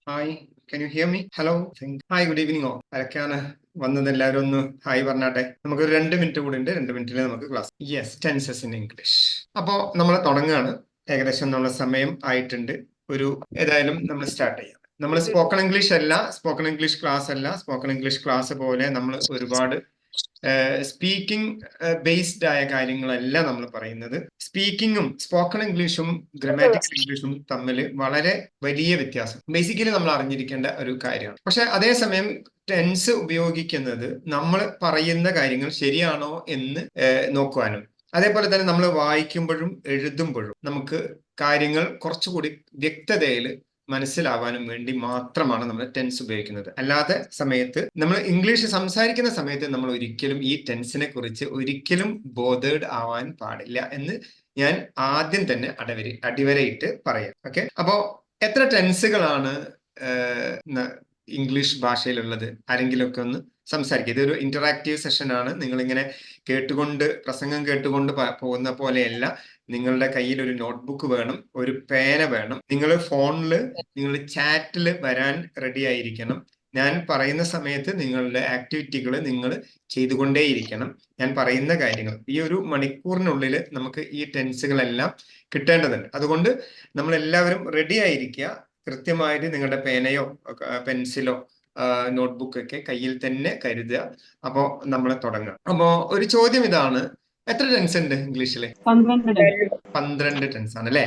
Hi, can you hear me? Hello, hi, good evening ഓ. ആരൊക്കെയാണ് വന്നത്? എല്ലാവരും ഒന്ന് ഹായ് പറഞ്ഞാട്ടെ. നമുക്കൊരു 2 മിനിറ്റ് കൂടി ഉണ്ട്. 2 മിനിറ്റിൽ നമുക്ക് class. Yes, tenses in English. അപ്പോ നമ്മൾ തുടങ്ങുകയാണ്. ഏകദേശം നമ്മുടെ സമയം ആയിട്ടുണ്ട്. ഏതായാലും നമ്മൾ സ്റ്റാർട്ട് ചെയ്യാം. നമ്മൾ സ്പോക്കൺ ഇംഗ്ലീഷ് അല്ല, സ്പോക്കൺ ഇംഗ്ലീഷ് ക്ലാസ് അല്ല. സ്പോക്കൺ ഇംഗ്ലീഷ് ക്ലാസ് പോലെ നമ്മൾ ഒരുപാട് സ്പീക്കിംഗ് ബേസ്ഡ് ആയ കാര്യങ്ങളല്ല നമ്മൾ പറയുന്നത്. സ്പീക്കിങ്ങും സ്പോക്കൺ ഇംഗ്ലീഷും ഗ്രമാറ്റിക്കൽ ഇംഗ്ലീഷും തമ്മിൽ വളരെ വലിയ വ്യത്യാസം ബേസിക്കലി നമ്മൾ അറിഞ്ഞിരിക്കേണ്ട ഒരു കാര്യമാണ്. പക്ഷെ അതേസമയം ടെൻസ് ഉപയോഗിക്കുന്നത് നമ്മൾ പറയുന്ന കാര്യങ്ങൾ ശരിയാണോ എന്ന് നോക്കുവാനും, അതേപോലെ തന്നെ നമ്മൾ വായിക്കുമ്പോഴും എഴുതുമ്പോഴും നമുക്ക് കാര്യങ്ങൾ കുറച്ചുകൂടി വ്യക്തതയിൽ മനസ്സിലാവാനും വേണ്ടി മാത്രമാണ് നമ്മൾ ടെൻസ് ഉപയോഗിക്കുന്നത്. അല്ലാതെ സമയത്ത് നമ്മൾ ഇംഗ്ലീഷ് സംസാരിക്കുന്ന സമയത്ത് നമ്മൾ ഒരിക്കലും ഈ ടെൻസിനെ കുറിച്ച് ഒരിക്കലും ബോധേഡ് ആവാൻ പാടില്ല എന്ന് ഞാൻ ആദ്യം തന്നെ അടിവരയിട്ട് പറയാം. ഓക്കെ, അപ്പോ എത്ര ടെൻസുകളാണ് ഇംഗ്ലീഷ് ഭാഷയിലുള്ളത്? ആരെങ്കിലുമൊക്കെ ഒന്ന് സംസാരിക്കുക. ഇതൊരു ഇന്ററാക്റ്റീവ് സെഷൻ ആണ്. നിങ്ങളിങ്ങനെ പ്രസംഗം കേട്ടുകൊണ്ട് പോകുന്ന പോലെയല്ല. നിങ്ങളുടെ കയ്യിൽ ഒരു നോട്ട്ബുക്ക് വേണം, ഒരു പേന വേണം. നിങ്ങൾ ഫോണിൽ നിങ്ങൾ ചാറ്റിൽ വരാൻ റെഡി ആയിരിക്കണം. ഞാൻ പറയുന്ന സമയത്ത് നിങ്ങളുടെ ആക്ടിവിറ്റികൾ നിങ്ങൾ ചെയ്തുകൊണ്ടേയിരിക്കണം. ഞാൻ പറയുന്ന കാര്യങ്ങൾ ഈ ഒരു മണിക്കൂറിനുള്ളിൽ നമുക്ക് ഈ ടെൻസുകളെല്ലാം കിട്ടേണ്ടതുണ്ട്. അതുകൊണ്ട് നമ്മൾ എല്ലാവരും റെഡി ആയിരിക്കുക. കൃത്യമായിട്ട് നിങ്ങളുടെ പേനയോ പെൻസിലോ നോട്ട്ബുക്ക് ഒക്കെ കയ്യിൽ തന്നെ കരുതുക. അപ്പോ നമ്മൾ തുടങ്ങാം. അപ്പോ ഒരു ചോദ്യം ഇതാണ്, എത്ര ടെൻസ് ഉണ്ട് ഇംഗ്ലീഷില്? 12 ടെൻസ് ആണ് അല്ലെ?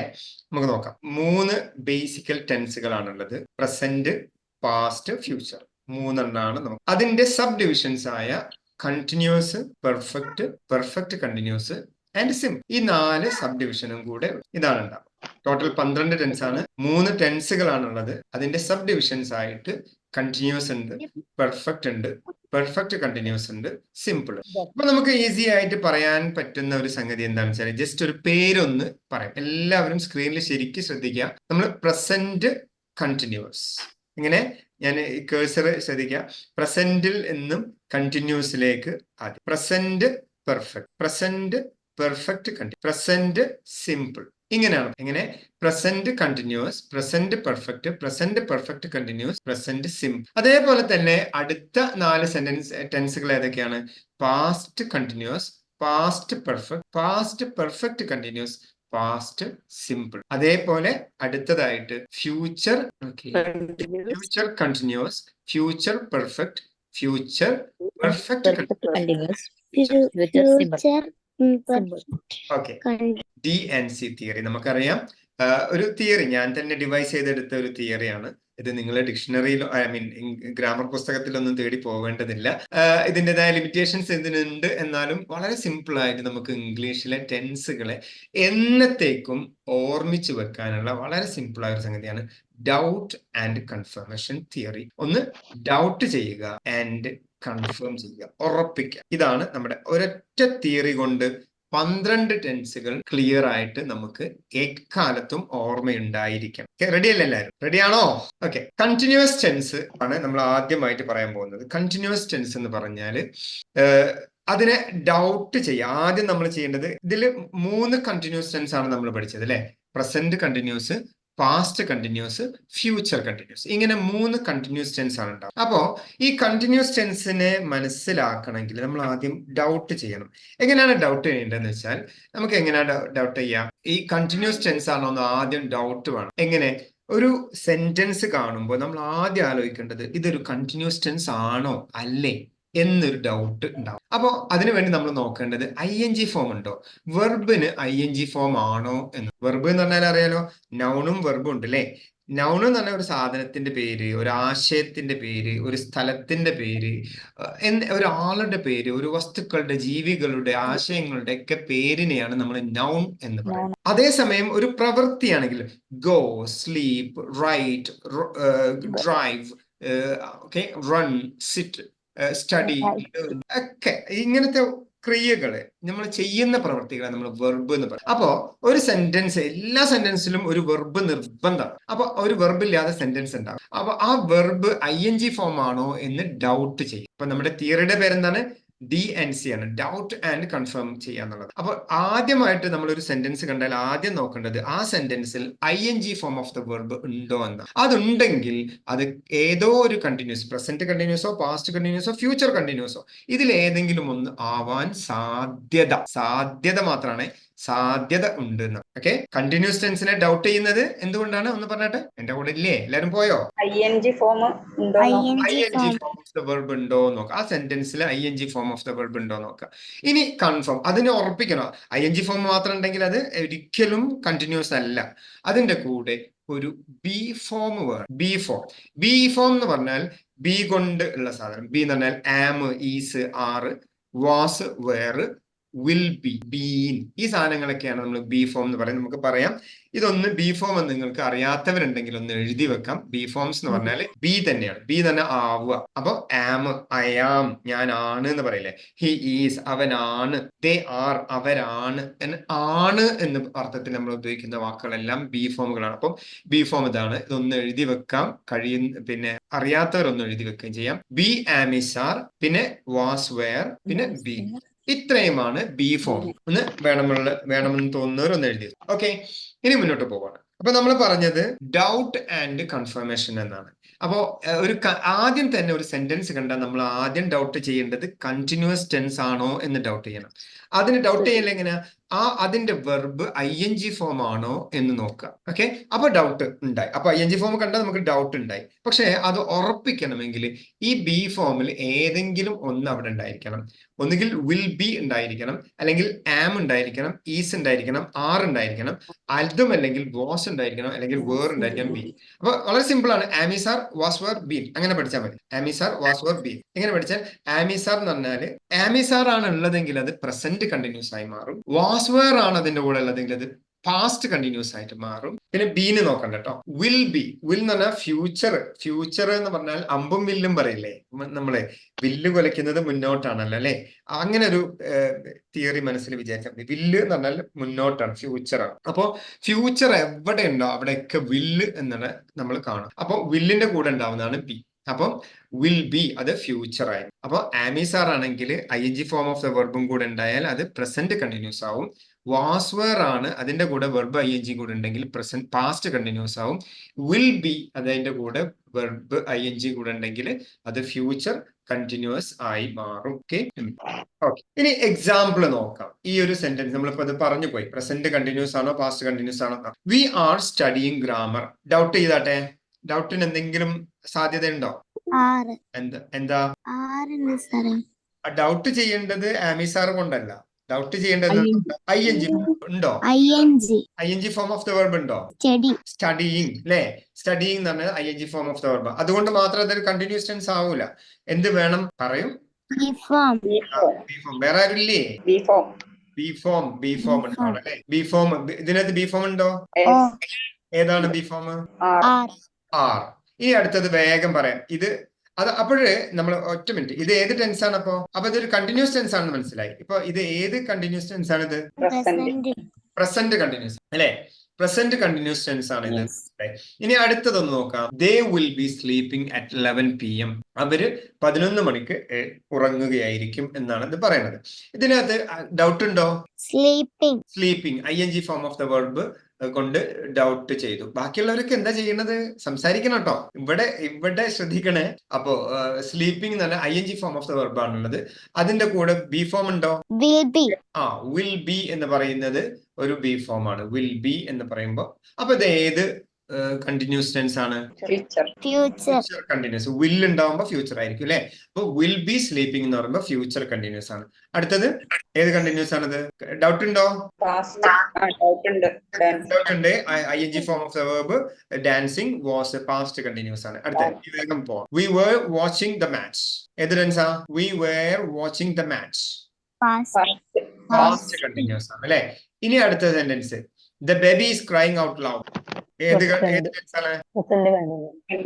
നമുക്ക് നോക്കാം. 3 ബേസിക്കൽ ടെൻസുകളാണുള്ളത്. Present, past, future. 3 നമുക്ക്. അതിന്റെ സബ് ഡിവിഷൻസ് ആയ continuous, perfect, perfect continuous and simple. ഈ 4 സബ് ഡിവിഷനും കൂടെ ഇതാണ് ഉണ്ടാവുക. ടോട്ടൽ 12 ടെൻസ് ആണ്. 3 ടെൻസുകളാണുള്ളത്. അതിന്റെ സബ് ഡിവിഷൻസ് ആയിട്ട് കണ്ടിന്യൂസ് ഉണ്ട്, പെർഫെക്റ്റ് ഉണ്ട്, പെർഫെക്റ്റ് കണ്ടിന്യൂസ് ഉണ്ട്, സിമ്പിൾ. അപ്പൊ നമുക്ക് ഈസി ആയിട്ട് പറയാൻ പറ്റുന്ന ഒരു സംഗതി എന്താണെന്ന് വെച്ചാൽ ജസ്റ്റ് ഒരു പേരൊന്ന് പറയാം. എല്ലാവരും സ്ക്രീനിൽ ശരിക്കും ശ്രദ്ധിക്കുക. നമ്മൾ പ്രസന്റ് കണ്ടിന്യൂസ്, ഇങ്ങനെ ഞാൻ കേഴ്സർ ശ്രദ്ധിക്കുക. പ്രസന്റിൽ നിന്നും കണ്ടിന്യൂസിലേക്ക് ആദ്യം. Present perfect, present perfect continuous, present simple. ഇങ്ങനെയാണ്. എങ്ങനെ? Present continuous, present perfect, present perfect continuous, present simple. അതേപോലെ തന്നെ അടുത്ത 4 ടെൻസുകൾ ഏതൊക്കെയാണ്? Past continuous, past perfect, past perfect continuous, past simple. അതേപോലെ അടുത്തതായിട്ട് future, future continuous, future perfect, future perfect continuous. Okay, DNC theory നമുക്കറിയാം. ഒരു തിയറി ഞാൻ തന്നെ ഡിവൈസ് ചെയ്തെടുത്ത ഒരു തിയറിയാണ് ഇത്. നിങ്ങൾ ഡിക്ഷണറിയിലോ ഗ്രാമർ പുസ്തകത്തിലൊന്നും തേടി പോവേണ്ടതില്ല. ഇതിൻ്റെതായ ലിമിറ്റേഷൻസ് ഇതിനുണ്ട്. എന്നാലും വളരെ സിമ്പിൾ ആയിട്ട് നമുക്ക് ഇംഗ്ലീഷിലെ ടെൻസുകളെ എന്നത്തേക്കും ഓർമ്മിച്ചു വെക്കാനുള്ള വളരെ സിമ്പിൾ ആയ ഒരു സംഗതിയാണ് ഡൗട്ട് ആൻഡ് കൺഫർമേഷൻ തിയറി. ഒന്ന് ഡൗട്ട് ചെയ്യുക ആൻഡ് കൺഫേം ചെയ്യുക, ഉറപ്പിക്കുക. ഇതാണ് നമ്മുടെ ഒരൊറ്റ തിയറി കൊണ്ട് 12 ടെൻസുകൾ ക്ലിയർ ആയിട്ട് നമുക്ക് എക്കാലത്തും ഓർമ്മയുണ്ടായിരിക്കണം. റെഡി അല്ലേ എല്ലാവരും? റെഡിയാണോ? ഓക്കെ, കണ്ടിന്യൂസ് ടെൻസ് ആണ് നമ്മൾ ആദ്യമായിട്ട് പറയാൻ പോകുന്നത്. കണ്ടിന്യൂസ് ടെൻസ് എന്ന് പറഞ്ഞാല് അതിനെ ഡൗട്ട് ചെയ്യുക. ആദ്യം നമ്മൾ ചെയ്യേണ്ടത്, ഇതിൽ 3 കണ്ടിന്യൂസ് ടെൻസ് ആണ് നമ്മൾ പഠിച്ചത് അല്ലെ? Present continuous, past continuous, future continuous. ഇങ്ങനെ 3 കണ്ടിന്യൂസ് ടെൻസ് ആണ് ഉണ്ടാവും. അപ്പോ ഈ കണ്ടിന്യൂസ് ടെൻസിനെ മനസ്സിലാക്കണമെങ്കിൽ നമ്മൾ ആദ്യം ഡൗട്ട് ചെയ്യണം. എങ്ങനെയാണ് ഡൗട്ട് ചെയ്യേണ്ടതെന്ന് വെച്ചാൽ, നമുക്ക് എങ്ങനെയാണ് ഡൗട്ട് ചെയ്യാം? ഈ കണ്ടിന്യൂസ് ടെൻസ് ആണോ എന്ന് ആദ്യം ഡൗട്ട് വേണം. എങ്ങനെ? ഒരു സെന്റൻസ് കാണുമ്പോൾ നമ്മൾ ആദ്യം ആലോചിക്കേണ്ടത് ഇതൊരു കണ്ടിന്യൂസ് ടെൻസ് ആണോ അല്ലേ എന്നൊരു ഡൗട്ട് ഉണ്ടാവും. അപ്പോ അതിനുവേണ്ടി നമ്മൾ നോക്കേണ്ടത് ING ഫോം ഉണ്ടോ, വെർബിന് ING ഫോം ആണോ എന്ന്. വെർബ് എന്ന് പറഞ്ഞാൽ അറിയാലോ, നൗണും വെർബും ഉണ്ട് അല്ലെ? നൗൺ എന്ന് പറഞ്ഞാൽ ഒരു സാധനത്തിന്റെ പേര്, ഒരു ആശയത്തിന്റെ പേര്, ഒരു സ്ഥലത്തിന്റെ പേര്, ഒരാളുടെ പേര്, ഒരു വസ്തുക്കളുടെ, ജീവികളുടെ, ആശയങ്ങളുടെ ഒക്കെ പേരിനെയാണ് നമ്മൾ നൗൺ എന്ന് പറയുന്നത്. അതേസമയം ഒരു പ്രവൃത്തിയാണെങ്കിൽ go, sleep, write, drive, run, sit, study ഒക്കെ ഇങ്ങനത്തെ ക്രിയകള്, നമ്മൾ ചെയ്യുന്ന പ്രവൃത്തികളെ നമ്മൾ വെർബ് എന്ന് പറയും. അപ്പോ ഒരു സെന്റൻസ്, എല്ലാ സെന്റൻസിലും ഒരു വെർബ് നിർബന്ധമാണ്. അപ്പൊ ഒരു വെർബ് ഇല്ലാതെ സെന്റൻസ് ഉണ്ടാവും. അപ്പൊ ആ വെർബ് ING ഫോം ആണോ എന്ന് ഡൗട്ട് ചെയ്യും. അപ്പൊ നമ്മുടെ തിയറിയുടെ പേരെന്താണ്? DNC ആണ്, ഡൗട്ട് ആൻഡ് കൺഫേം ചെയ്യാന്നുള്ളത്. അപ്പൊ ആദ്യമായിട്ട് നമ്മൾ ഒരു സെന്റൻസ് കണ്ടാൽ ആദ്യം നോക്കേണ്ടത് ആ സെന്റൻസിൽ ING form of the verb ഉണ്ടോ എന്ന്. അതുണ്ടെങ്കിൽ അത് ഏതോ ഒരു കണ്ടിന്യൂസ്, പ്രസന്റ് കണ്ടിന്യൂസോ പാസ്റ്റ് കണ്ടിന്യൂസോ ഫ്യൂച്ചർ കണ്ടിന്യൂസോ ഇതിൽ ഏതെങ്കിലും ഒന്ന് ആവാൻ സാധ്യത മാത്രമാണ്, സാധ്യത ഉണ്ട് എന്ന്. ഓക്കെ, കണ്ടിന്യൂസ് ടെൻസിനെ ഡൗട്ട് ചെയ്യുന്നത് എന്തുകൊണ്ടാണ് ഒന്ന് പറഞ്ഞിട്ട്, എന്റെ കൂടെ ഇല്ലേ, എല്ലാരും പോയോ? ING ഫോം ഉണ്ടോ? ING form of the verb ഉണ്ടോ നോക്കാം. ആ സെന്റൻസിൽ ING form of the verb ഉണ്ടോ നോക്കാം. ഇനി കൺഫേം, അതിനെ ഉറപ്പിക്കണം. ING ഫോം മാത്രം ഉണ്ടെങ്കിൽ അത് ഒരിക്കലും കണ്ടിന്യൂസ് അല്ല. അതിന്റെ കൂടെ ഒരു ബി ഫോം വേണം. ബി ഫോം എന്ന് പറഞ്ഞാൽ ബി കൊണ്ട് ഉള്ള സാധനം. ബി എന്ന് പറഞ്ഞാൽ am, is, are, was, were, will be, been, ഈ സാധനങ്ങളൊക്കെയാണ് നമ്മൾ ബി ഫോം എന്ന് പറയുന്നത്. നമുക്ക് പറയാം, ഇതൊന്ന് ബി ഫോം എന്ന് നിങ്ങൾക്ക് അറിയാത്തവരുണ്ടെങ്കിൽ ഒന്ന് എഴുതി വെക്കാം. ബി ഫോംസ് എന്ന് പറഞ്ഞാൽ ബി തന്നെയാണ്. ബി തന്നെ ആവുക. അപ്പൊ ആം, ഐ ആം, ഞാൻ ആണ് എന്ന് പറയില്ലേ. ഹി ഈസ്, അവനാണ്. ദേ ആർ, അവരാണ്. ആണ് എന്ന അർത്ഥത്തിൽ നമ്മൾ ഉപയോഗിക്കുന്ന വാക്കുകളെല്ലാം ബി ഫോമുകളാണ്. അപ്പം ബി ഫോം ഇതാണ്. ഇതൊന്ന് എഴുതി വെക്കാം. പിന്നെ അറിയാത്തവരൊന്നും എഴുതി വെക്കുകയും ചെയ്യാം. ബി, ആം, ഇസ്, ആർ, പിന്നെ വാസ്, വെയർ, പിന്നെ ബി. ഇത്രയുമാണ് ബി ഫോം. ഒന്ന് വേണമെന്ന് തോന്നുന്നവരൊന്ന് എഴുതി. ഓക്കെ, ഇനി മുന്നോട്ട് പോവാണ്. അപ്പൊ നമ്മൾ പറഞ്ഞത് ഡൗട്ട് ആൻഡ് കൺഫർമേഷൻ എന്നാണ്. അപ്പോ ആദ്യം തന്നെ ഒരു സെന്റൻസ് കണ്ടാൽ നമ്മൾ ആദ്യം ഡൗട്ട് ചെയ്യേണ്ടത് കണ്ടിന്യൂസ് ടെൻസ് ആണോ എന്ന് ഡൗട്ട് ചെയ്യണം. അതിന് ഡൗട്ട് ചെയ്യൽ എങ്ങനെയാ, അതിന്റെ വെർബ് ING ഫോം ആണോ എന്ന് നോക്കുക. ഓക്കെ, അപ്പൊ ഡൗട്ട് ഉണ്ടായി. അപ്പൊ ING ഫോം കണ്ടാൽ നമുക്ക് ഡൗട്ട് ഉണ്ടായി. പക്ഷെ അത് ഉറപ്പിക്കണമെങ്കിൽ ഈ ബി ഫോമിൽ ഏതെങ്കിലും ഒന്ന് അവിടെ ഉണ്ടായിരിക്കണം. ഒന്നുകിൽ വിൽ ബി ഉണ്ടായിരിക്കണം, അല്ലെങ്കിൽ ആം ഉണ്ടായിരിക്കണം, ഈസ് ഉണ്ടായിരിക്കണം, ആർ ഉണ്ടായിരിക്കണം, അതുമല്ലെങ്കിൽ വാസ് ഉണ്ടായിരിക്കണം, അല്ലെങ്കിൽ വേർ ഉണ്ടായിരിക്കണം, ബി. അപ്പൊ വളരെ സിമ്പിൾ ആണ്. ആമിസാർ, വാസ്, വേർ, ബീൻ, അങ്ങനെ പഠിച്ചാൽ മതി. ആമിസാർ, വാസ്, വേർ, ബീൻ എങ്ങനെ പഠിച്ചാൽ, ആമിസാർ എന്ന് പറഞ്ഞാൽ ആമിസാർ ആണ് ഉള്ളതെങ്കിൽ അത് പ്രസന്റ് കണ്ടിന്യൂസ് ആയി മാറും. വാസ്, വേർ ആണ് അതിന്റെ കൂടെ ഉള്ളതെങ്കിൽ അത് പാസ്റ്റ് കണ്ടിന്യൂസ് ആയിട്ട് മാറും. പിന്നെ ബീന് നോക്കണ്ട കേട്ടോ. വിൽ ബി, വിൽ എന്ന് പറഞ്ഞാൽ ഫ്യൂച്ചർ എന്ന് പറഞ്ഞാൽ അമ്പും വില്ലും പറയില്ലേ നമ്മളെ, വില്ല് കൊലയ്ക്കുന്നത് മുന്നോട്ടാണല്ലോ അല്ലെ. അങ്ങനെ ഒരു തിയറി മനസ്സിൽ വിചാരിച്ചാൽ മതി. വില്ല് എന്ന് പറഞ്ഞാൽ മുന്നോട്ടാണ്, ഫ്യൂച്ചറാണ്. അപ്പോ ഫ്യൂച്ചർ എവിടെ ഉണ്ടോ അവിടെയൊക്കെ വില്ല് എന്നുള്ള നമ്മൾ കാണും. അപ്പൊ വില്ലിന്റെ കൂടെ ഉണ്ടാവുന്നതാണ് ബി. അപ്പൊ വിൽ ബി അത് ഫ്യൂച്ചർ ആയി. അപ്പൊ ആമിസാർ ആണെങ്കിൽ ING ഫോം ഓഫ് ദ വെർബും കൂടെ ഉണ്ടായാൽ അത് പ്രസന്റ് കണ്ടിന്യൂസ് ആവും. വാസ്, വേർ ആണ് അതിന്റെ കൂടെ വെർബ് ING കൂടെ ഉണ്ടെങ്കിൽ പ്രസന്റ് പാസ്റ്റ് കണ്ടിന്യൂസ് ആവും. വിൽ ബി അതിന്റെ കൂടെ വെർബ് ING കൂടെ ഉണ്ടെങ്കിൽ അത് ഫ്യൂച്ചർ കണ്ടിന്യൂസ് ആയി മാറും. ഓക്കെ, ഇനി എക്സാമ്പിൾ നോക്കാം. ഈ ഒരു സെന്റൻസ് നമ്മളിപ്പോ അത് പറഞ്ഞു പോയി, പ്രസന്റ് കണ്ടിന്യൂസ് ആണോ പാസ്റ്റ് കണ്ടിന്യൂസ് ആണോ. We are studying grammar. Doubt ചെയ്താട്ടെ, ഡൗട്ടിന് എന്തെങ്കിലും സാധ്യത ഉണ്ടോ? എന്താ ഡൗട്ട് ചെയ്യേണ്ടത് ആമിസാർ കൊണ്ടല്ല, ഡൗട്ട് ചെയ്യേണ്ടത് ING ഉണ്ടോ? ING form of the verb ഉണ്ടോ? സ്റ്റഡിയിങ് അല്ലെ. സ്റ്റഡിയിങ് എന്ന് പറഞ്ഞാൽ ING form of the verb. അതുകൊണ്ട് മാത്രം അതൊരു കണ്ടിന്യൂസ് ടെൻസ് ആവൂല. എന്ത് വേണം പറയും? B form. വേറെ ആരില്ലേ? ബി ഫോം ഉണ്ടാവണം അല്ലെ. ബി ഫോം, ഇതിനകത്ത് ബി ഫോം ഉണ്ടോ? ഏതാണ് ബി ഫോം? ആർ. ഇനി അടുത്തത് വേഗം പറയാം. അപ്പോഴേ നമ്മൾ ഒറ്റ മിനിറ്റ്, ഇത് ഏത് ടെൻസ് ആണ്? അപ്പൊ ഇതൊരു കണ്ടിന്യൂസ് ടെൻസ് ആണെന്ന് മനസ്സിലായി. ഇപ്പൊ ഇത് ഏത് കണ്ടിന്യൂസ് ടെൻസ് ആണ്? ഇത് പ്രസന്റ് കണ്ടിന്യൂസ് അല്ലെ. പ്രസന്റ് കണ്ടിന്യൂസ് ടെൻസ് ആണ് ഇത്. ഇനി അടുത്തതൊന്ന് നോക്കാം. They will be sleeping at 11 PM. അവര് 11 മണിക്ക് ഉറങ്ങുകയായിരിക്കും എന്നാണ് ഇത് പറയുന്നത്. ഇതിനകത്ത് ഡൗട്ട് ഉണ്ടോ? Sleeping ING form of the verb കൊണ്ട് ഡൗട്ട് ചെയ്തു. ബാക്കിയുള്ളവരൊക്കെ എന്താ ചെയ്യുന്നത്? സംസാരിക്കണം കേട്ടോ. ഇവിടെ ശ്രദ്ധിക്കണേ. അപ്പോ സ്ലീപ്പിംഗ് എന്ന് പറഞ്ഞാൽ ING form of the verb ആണുള്ളത്. അതിന്റെ കൂടെ ബി ഫോം ഉണ്ടോ? വിൽ ബി എന്ന് പറയുന്നത് ഒരു ബി ഫോം ആണ്. വിൽ ബി എന്ന് പറയുമ്പോ അപ്പൊ ഇത് ഏത് കണ്ടിന്യൂസ് ടെൻസ് ആണ്? Future continuous. വിൽ ഉണ്ടാവുമ്പോ ഫ്യൂച്ചർ ആയിരിക്കും അല്ലെ. അപ്പൊ വിൽ ബി സ്ലീപ്പിംഗ് എന്ന് പറയുമ്പോൾ ഫ്യൂച്ചർ കണ്ടിന്യൂസ് ആണ്. അടുത്തത് ഏത് കണ്ടിന്യൂസ് ആണത്? ഡൗട്ട് ഉണ്ടോ? ഡൗട്ട് ഉണ്ട്. ING form of the verb dancing was past continuous ആണ്. അടുത്ത വേഗം പോവാം. We were watching the match. ഏത് ടെൻസാ? We were watching the match. Past continuous ആണ് അല്ലെ. ഇനി അടുത്ത sentence, the baby is crying out loud. ഏത് ടെൻസ് ആണ്?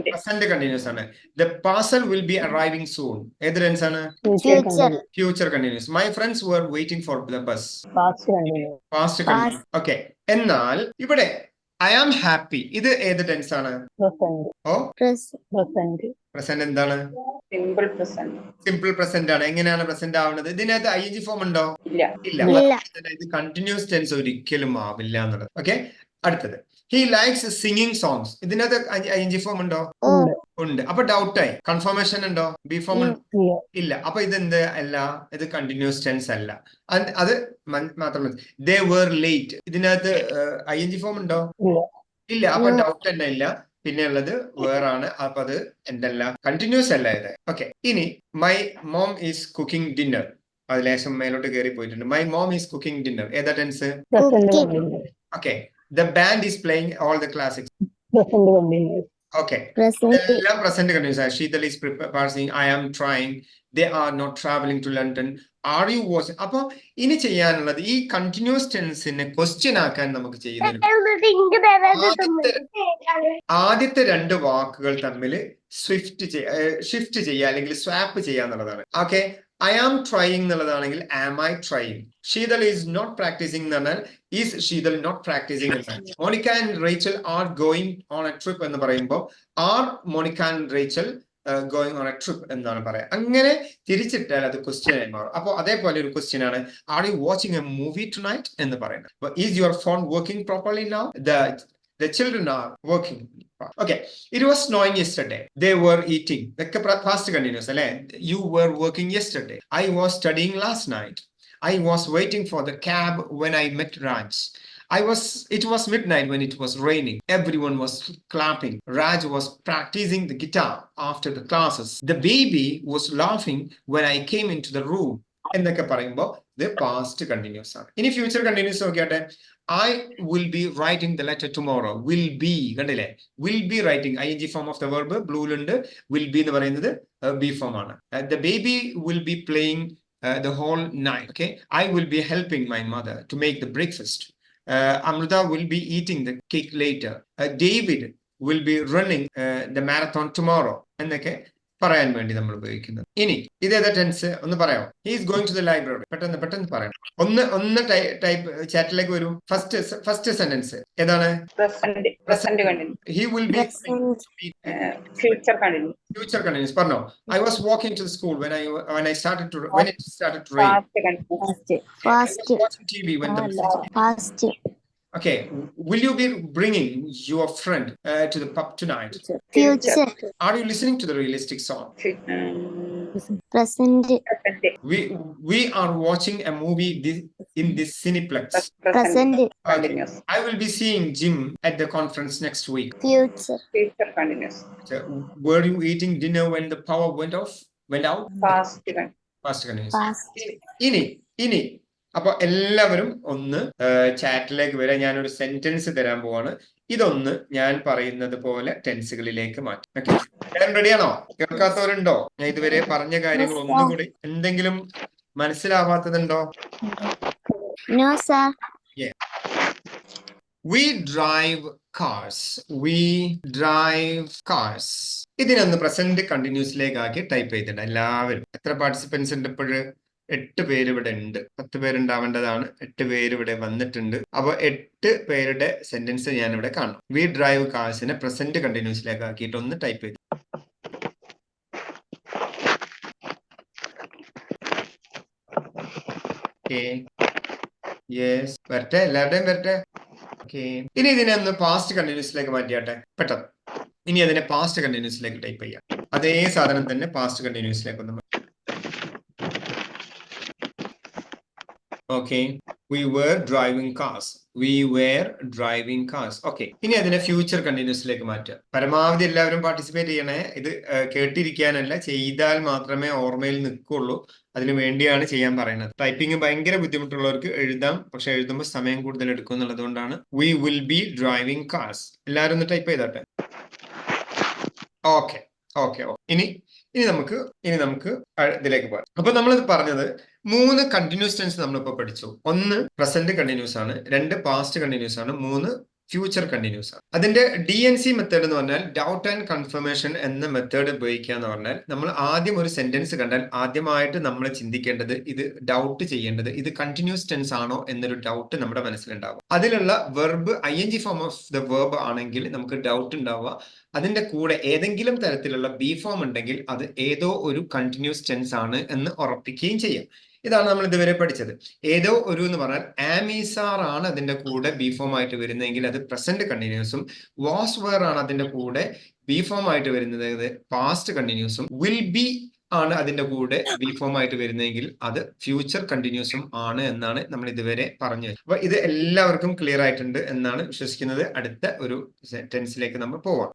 പ്രസന്റ് കണ്ടിന്യൂസ് ആണ്. The parcel will be arriving soon. ഏത് ടെൻസ് ആണ്? Future continuous. My friends were waiting for the bus. Past continuous. Okay, എന്നാൽ ഇവിടെ ഐ ആം ഹാപ്പി, ഇത് ഏത് tense ആണ്? പ്രസന്റ് എന്താണ്? Simple present. സിമ്പിൾ പ്രസന്റ് ആണ്. എങ്ങനെയാണ് പ്രസന്റ് ആവുന്നത്? ഇതിനകത്ത് ing ഫോം ഉണ്ടോ? ഇല്ല. ഇല്ല. ഇത് കണ്ടിന്യൂസ് ടെൻസ് ഒരിക്കലും ആവില്ല എന്നുള്ളത്. ഓക്കെ, അടുത്തത് ഹി ലൈക്സ് സിംഗിങ് സോങ്സ്. ഇതിനകത്ത് ing ഫോം ഉണ്ടോ? ഉണ്ട്. അപ്പൊ ഡൗട്ടായി. കൺഫർമേഷൻ ഉണ്ടോ? ബി ഫോം ഇല്ല. അപ്പൊ ഇതെന്ത് അല്ല? ഇത് കണ്ടിന്യൂസ് ടെൻസ് അല്ല. അത് മാത്രമല്ല, ദേ വേർ ലേറ്റ്. ഇതിനകത്ത് ing ഫോം ഉണ്ടോ? ഇല്ല. അപ്പൊ ഡൗട്ട് തന്നെ ഇല്ല. പിന്നെ ഉള്ളത് വേറാണ്. അപ്പൊ അത് എന്തല്ല? കണ്ടിന്യൂസ് അല്ല ഇത്. ഓക്കെ, ഇനി my mom is cooking dinner. അത് ലേശം മേലോട്ട് കയറി പോയിട്ടുണ്ട്. My mom is cooking dinner. ഏതാ tense? Okay, the band is playing all the classics. Okay, എല്ലാം പ്രസന്റ് കണ്ടിന്യൂസ് ആണ്. Sheetal is preparing. I am trying. They are not travelling to London. Are you watching? അപ്പൊ ഇനി ചെയ്യാനുള്ളത് ഈ continuous ടെൻസിനെ question ആക്കാൻ നമുക്ക് ചെയ്യുന്നത് ആദ്യത്തെ രണ്ട് വാക്കുകൾ തമ്മിൽ ഷിഫ്റ്റ് ചെയ്യുക അല്ലെങ്കിൽ സ്വാപ്പ് ചെയ്യുക എന്നുള്ളതാണ്. ഓക്കെ, ഐ ആം ട്രൈയിങ് എന്നുള്ളതാണെങ്കിൽ am I trying. Sheetal is not practising എന്ന് പറഞ്ഞാൽ ഈസ് ശീതൽ നോട്ട് പ്രാക്ടീസിംഗ് എന്നാണ്. Monica and Rachel are going on a trip എന്ന് പറയുമ്പോൾ are Monica and Rachel going on a trip എന്നാണ് പറയാം. അങ്ങനെ തിരിച്ചിട്ടാൽ അത് ക്വസ്റ്റ്യൻ ആയി മാറും. അപ്പോൾ അതേപോലെ ഒരു ക്വസ്റ്റ്യൻ ആണ് are you watching a movie tonight എന്ന് പറയുന്നത്. Is your phone working properly now? The children are working. Okay, it was snowing yesterday. They were eating. The past continuous. You were working yesterday. I was studying last night. I was waiting for the cab when I met Raj. It was midnight when it was raining. Everyone was clapping. Raj was practicing the guitar after the classes. The baby was laughing when I came into the room. എന്നൊക്കെ പറയുമ്പോൾ ഇത് past continuous ആണ്. ഇനി future continuous നോക്കിയാട്ടെ. I will be writing the letter tomorrow. Will be, കണ്ടില്ലേ? Will be writing. ing form of the verb ബ്ലൂലുണ്ട്. Will be എന്ന് പറയുന്നത് B form ആണ്. The baby will be playing the whole night. Okay, I will be helping my mother to make the breakfast. Amrita will be eating the cake later. David will be running the marathon tomorrow. എന്നൊക്കെ പറയാൻ വേണ്ടി നമ്മൾ ഉപയോഗിക്കുന്നത്. ഇനി ഇതേതാ tense ഒന്ന് പറയാമോ? He is going to the library. പെട്ടെന്ന് പറയണം. ഒന്ന് ടൈപ്പ് ചാറ്റിലേക്ക് വരൂ. ഫസ്റ്റ് സെന്റൻസ് ഏതാണ്? He will be future continuous. പറഞ്ഞോ. I was walking to school when it started to rain. Watching TV when the Okay, will you be bringing your friend to the pub tonight? Future. Are you listening to the realistic song? Present. We are watching a movie in this Cineplex. Present. Continuous. I will be seeing Jim at the conference next week. Future. Continuous. So, were you eating dinner when the power went out? Past continuous. Past. ഇനി അപ്പൊ എല്ലാവരും ഒന്ന് ചാറ്റിലേക്ക് വരാൻ ഞാനൊരു sentence തരാൻ പോവാണ്. ഇതൊന്ന് ഞാൻ പറയുന്നത് പോലെ ടെൻസുകളിലേക്ക് മാറ്റും. ഓക്കെ, റെഡിയാണോ? കേൾക്കാത്തവരുണ്ടോ? ഞാൻ ഇതുവരെ പറഞ്ഞ കാര്യങ്ങൾ ഒന്നുകൂടി എന്തെങ്കിലും മനസ്സിലാവാത്തതുണ്ടോ? No, sir. We drive cars. We drive cars. ഇതിനൊന്ന് പ്രസന്റ് കണ്ടിന്യൂസിലേക്ക് ആക്കി ടൈപ്പ് ചെയ്തിട്ടുണ്ട് എല്ലാവരും. എത്ര പാർട്ടിസിപ്പൻസ് ഉണ്ട് ഇപ്പോഴ്? 8 പേര് ഇവിടെ ഉണ്ട്. 10 പേരുണ്ടാവേണ്ടതാണ്. 8 പേര് ഇവിടെ വന്നിട്ടുണ്ട്. അപ്പൊ 8 പേരുടെ സെന്റൻസ് ഞാൻ ഇവിടെ കാണും. വി ഡ്രൈവ് കാർസിനെ പ്രസന്റ് കണ്ടിന്യൂസിലേക്ക് ആക്കിയിട്ട് ഒന്ന് ടൈപ്പ് ചെയ്തു. യെസ്, വരട്ടെ, എല്ലാവരുടെയും വരട്ടെ. ഓക്കെ, ഇനി ഇതിനെ ഒന്ന് പാസ്റ്റ് കണ്ടിന്യൂസിലേക്ക് മാറ്റിയാട്ടെ പെട്ടെന്ന്. ഇനി അതിനെ പാസ്റ്റ് കണ്ടിന്യൂസിലേക്ക് ടൈപ്പ് ചെയ്യാം. അതേ സാധനം തന്നെ പാസ്റ്റ് കണ്ടിന്യൂസിലേക്ക് ഒന്ന്. Okay, we were driving cars. Okay, ഇനി അതിനെ ഫ്യൂച്ചർ കണ്ടിന്യൂസിലേക്ക് മാറ്റുക. പരമാവധി എല്ലാവരും പാർട്ടിസിപ്പേറ്റ് ചെയ്യണേ. ഇത് കേട്ടിരിക്കാനല്ല, ചെയ്താൽ മാത്രമേ ഓർമ്മയിൽ നിൽക്കുള്ളൂ. അതിനു വേണ്ടിയാണ് ചെയ്യാൻ പറയുന്നത്. ടൈപ്പിംഗ് ഭയങ്കര ബുദ്ധിമുട്ടുള്ളവർക്ക് എഴുതാം, പക്ഷെ എഴുതുമ്പോൾ സമയം കൂടുതൽ എടുക്കും എന്നുള്ളത് കൊണ്ടാണ്. We will be driving cars. എല്ലാവരും ഒന്ന് ടൈപ്പ് ചെയ്തോട്ടെ. ഓക്കെ. ഇനി നമുക്ക് ഇതിലേക്ക് പോകാം. അപ്പൊ നമ്മളിത് പറഞ്ഞത് 3 കണ്ടിന്യൂസ് ടെൻസ് നമ്മളിപ്പോ പഠിച്ചു. 1 പ്രസന്റ് കണ്ടിന്യൂസ് ആണ്, 2 പാസ്റ്റ് കണ്ടിന്യൂസ് ആണ്, 3 ഫ്യൂച്ചർ കണ്ടിന്യൂസ് ആണ്. അതിന്റെ DNC മെത്തേഡ് എന്ന് പറഞ്ഞാൽ ഡൗട്ട് ആൻഡ് കൺഫർമേഷൻ എന്ന മെത്തേഡ് ഉപയോഗിക്കുക എന്ന് പറഞ്ഞാൽ നമ്മൾ ആദ്യം ഒരു സെന്റൻസ് കണ്ടാൽ ആദ്യമായിട്ട് നമ്മൾ ചിന്തിക്കേണ്ടത് ഇത് ഡൗട്ട് ചെയ്യേണ്ടത് ഇത് കണ്ടിന്യൂസ് ടെൻസ് ആണോ എന്നൊരു ഡൗട്ട് നമ്മുടെ മനസ്സിലുണ്ടാവും. അതിലുള്ള verb ING form of the verb ആണെങ്കിൽ നമുക്ക് ഡൗട്ട് ഉണ്ടാവുക. അതിന്റെ കൂടെ ഏതെങ്കിലും തരത്തിലുള്ള ബി ഫോം ഉണ്ടെങ്കിൽ അത് ഏതോ ഒരു കണ്ടിന്യൂസ് ടെൻസ് ആണ് എന്ന് ഉറപ്പിക്കുകയും ചെയ്യാം. ഇതാണ് നമ്മൾ ഇതുവരെ പഠിച്ചത്. ഏതോ ഒരു എന്ന് പറഞ്ഞാൽ ആമീസാർ ആണ് അതിന്റെ കൂടെ ബി ഫോം ആയിട്ട് വരുന്നതെങ്കിൽ അത് പ്രസന്റ് കണ്ടിന്യൂസും, വാസ് വെയർ ആണ് അതിന്റെ കൂടെ ബി ഫോം ആയിട്ട് വരുന്നത് പാസ്റ്റ് കണ്ടിന്യൂസും, വിൽ ബി ആണ് അതിന്റെ കൂടെ ബി ഫോം ആയിട്ട് വരുന്നതെങ്കിൽ അത് ഫ്യൂച്ചർ കണ്ടിന്യൂസും ആണ് എന്നാണ് നമ്മൾ ഇതുവരെ പറഞ്ഞത്. അപ്പൊ ഇത് എല്ലാവർക്കും ക്ലിയർ ആയിട്ടുണ്ട് എന്നാണ് വിശ്വസിക്കുന്നത്. അടുത്ത ഒരു ടെൻസിലേക്ക് നമ്മൾ പോവാം.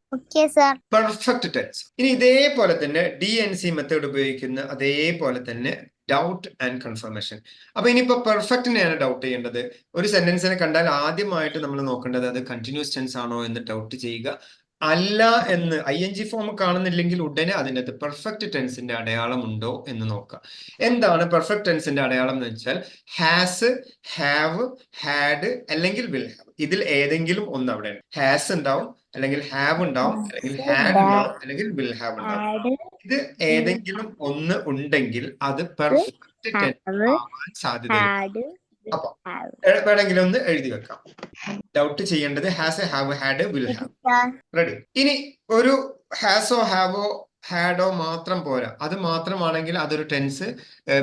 Perfect tense. ഇനി ഇതേപോലെ തന്നെ DNC മെത്തേഡ് ഉപയോഗിക്കുന്ന അതേപോലെ തന്നെ ഡൗട്ട് ആൻഡ് കൺഫർമേഷൻ. അപ്പൊ ഇനിയിപ്പോ പെർഫെക്റ്റിനെയാണ് ഡൗട്ട് ചെയ്യേണ്ടത്. ഒരു സെന്റൻസിനെ കണ്ടാൽ ആദ്യമായിട്ട് നമ്മൾ നോക്കേണ്ടത് അത് കണ്ടിന്യൂസ് ടെൻസ് ആണോ എന്ന് ഡൗട്ട് ചെയ്യുക. അല്ല എന്ന് ING ഫോം കാണുന്നില്ലെങ്കിൽ ഉടനെ അതിനകത്ത് പെർഫെക്റ്റ് ടെൻസിന്റെ അടയാളം ഉണ്ടോ എന്ന് നോക്കാം. എന്താണ് പെർഫെക്റ്റ് ടെൻസിന്റെ അടയാളം എന്ന് വെച്ചാൽ ഹാസ്, ഹാവ്, ഹാഡ് അല്ലെങ്കിൽ വിൽ ഹാവ്. ഇതിൽ ഏതെങ്കിലും ഒന്ന് അവിടെ ഹാസ് ഉണ്ടാവും, അല്ലെങ്കിൽ ഹാവ് ഉണ്ടാവും, അല്ലെങ്കിൽ ഹാഡ് ഉണ്ടാവും, അല്ലെങ്കിൽ വിൽ ഹാവ് ഉണ്ടാവും. ഇത് ഏതെങ്കിലും ഒന്ന് ഉണ്ടെങ്കിൽ അത് പെർഫെക്റ്റ് ടെൻസ് ആവാൻ സാധ്യതയുണ്ട്. അപ്പൊ വേണമെങ്കിലും ഒന്ന് എഴുതി വെക്കാം. ഡൗട്ട് ചെയ്യേണ്ടത് has, have, had, will have. Ready. ഇനി ഒരു ഹാസോ, ഹാവോ, ഹാഡോ മാത്രം പോരാ. അത് മാത്രമാണെങ്കിൽ അതൊരു ടെൻസ്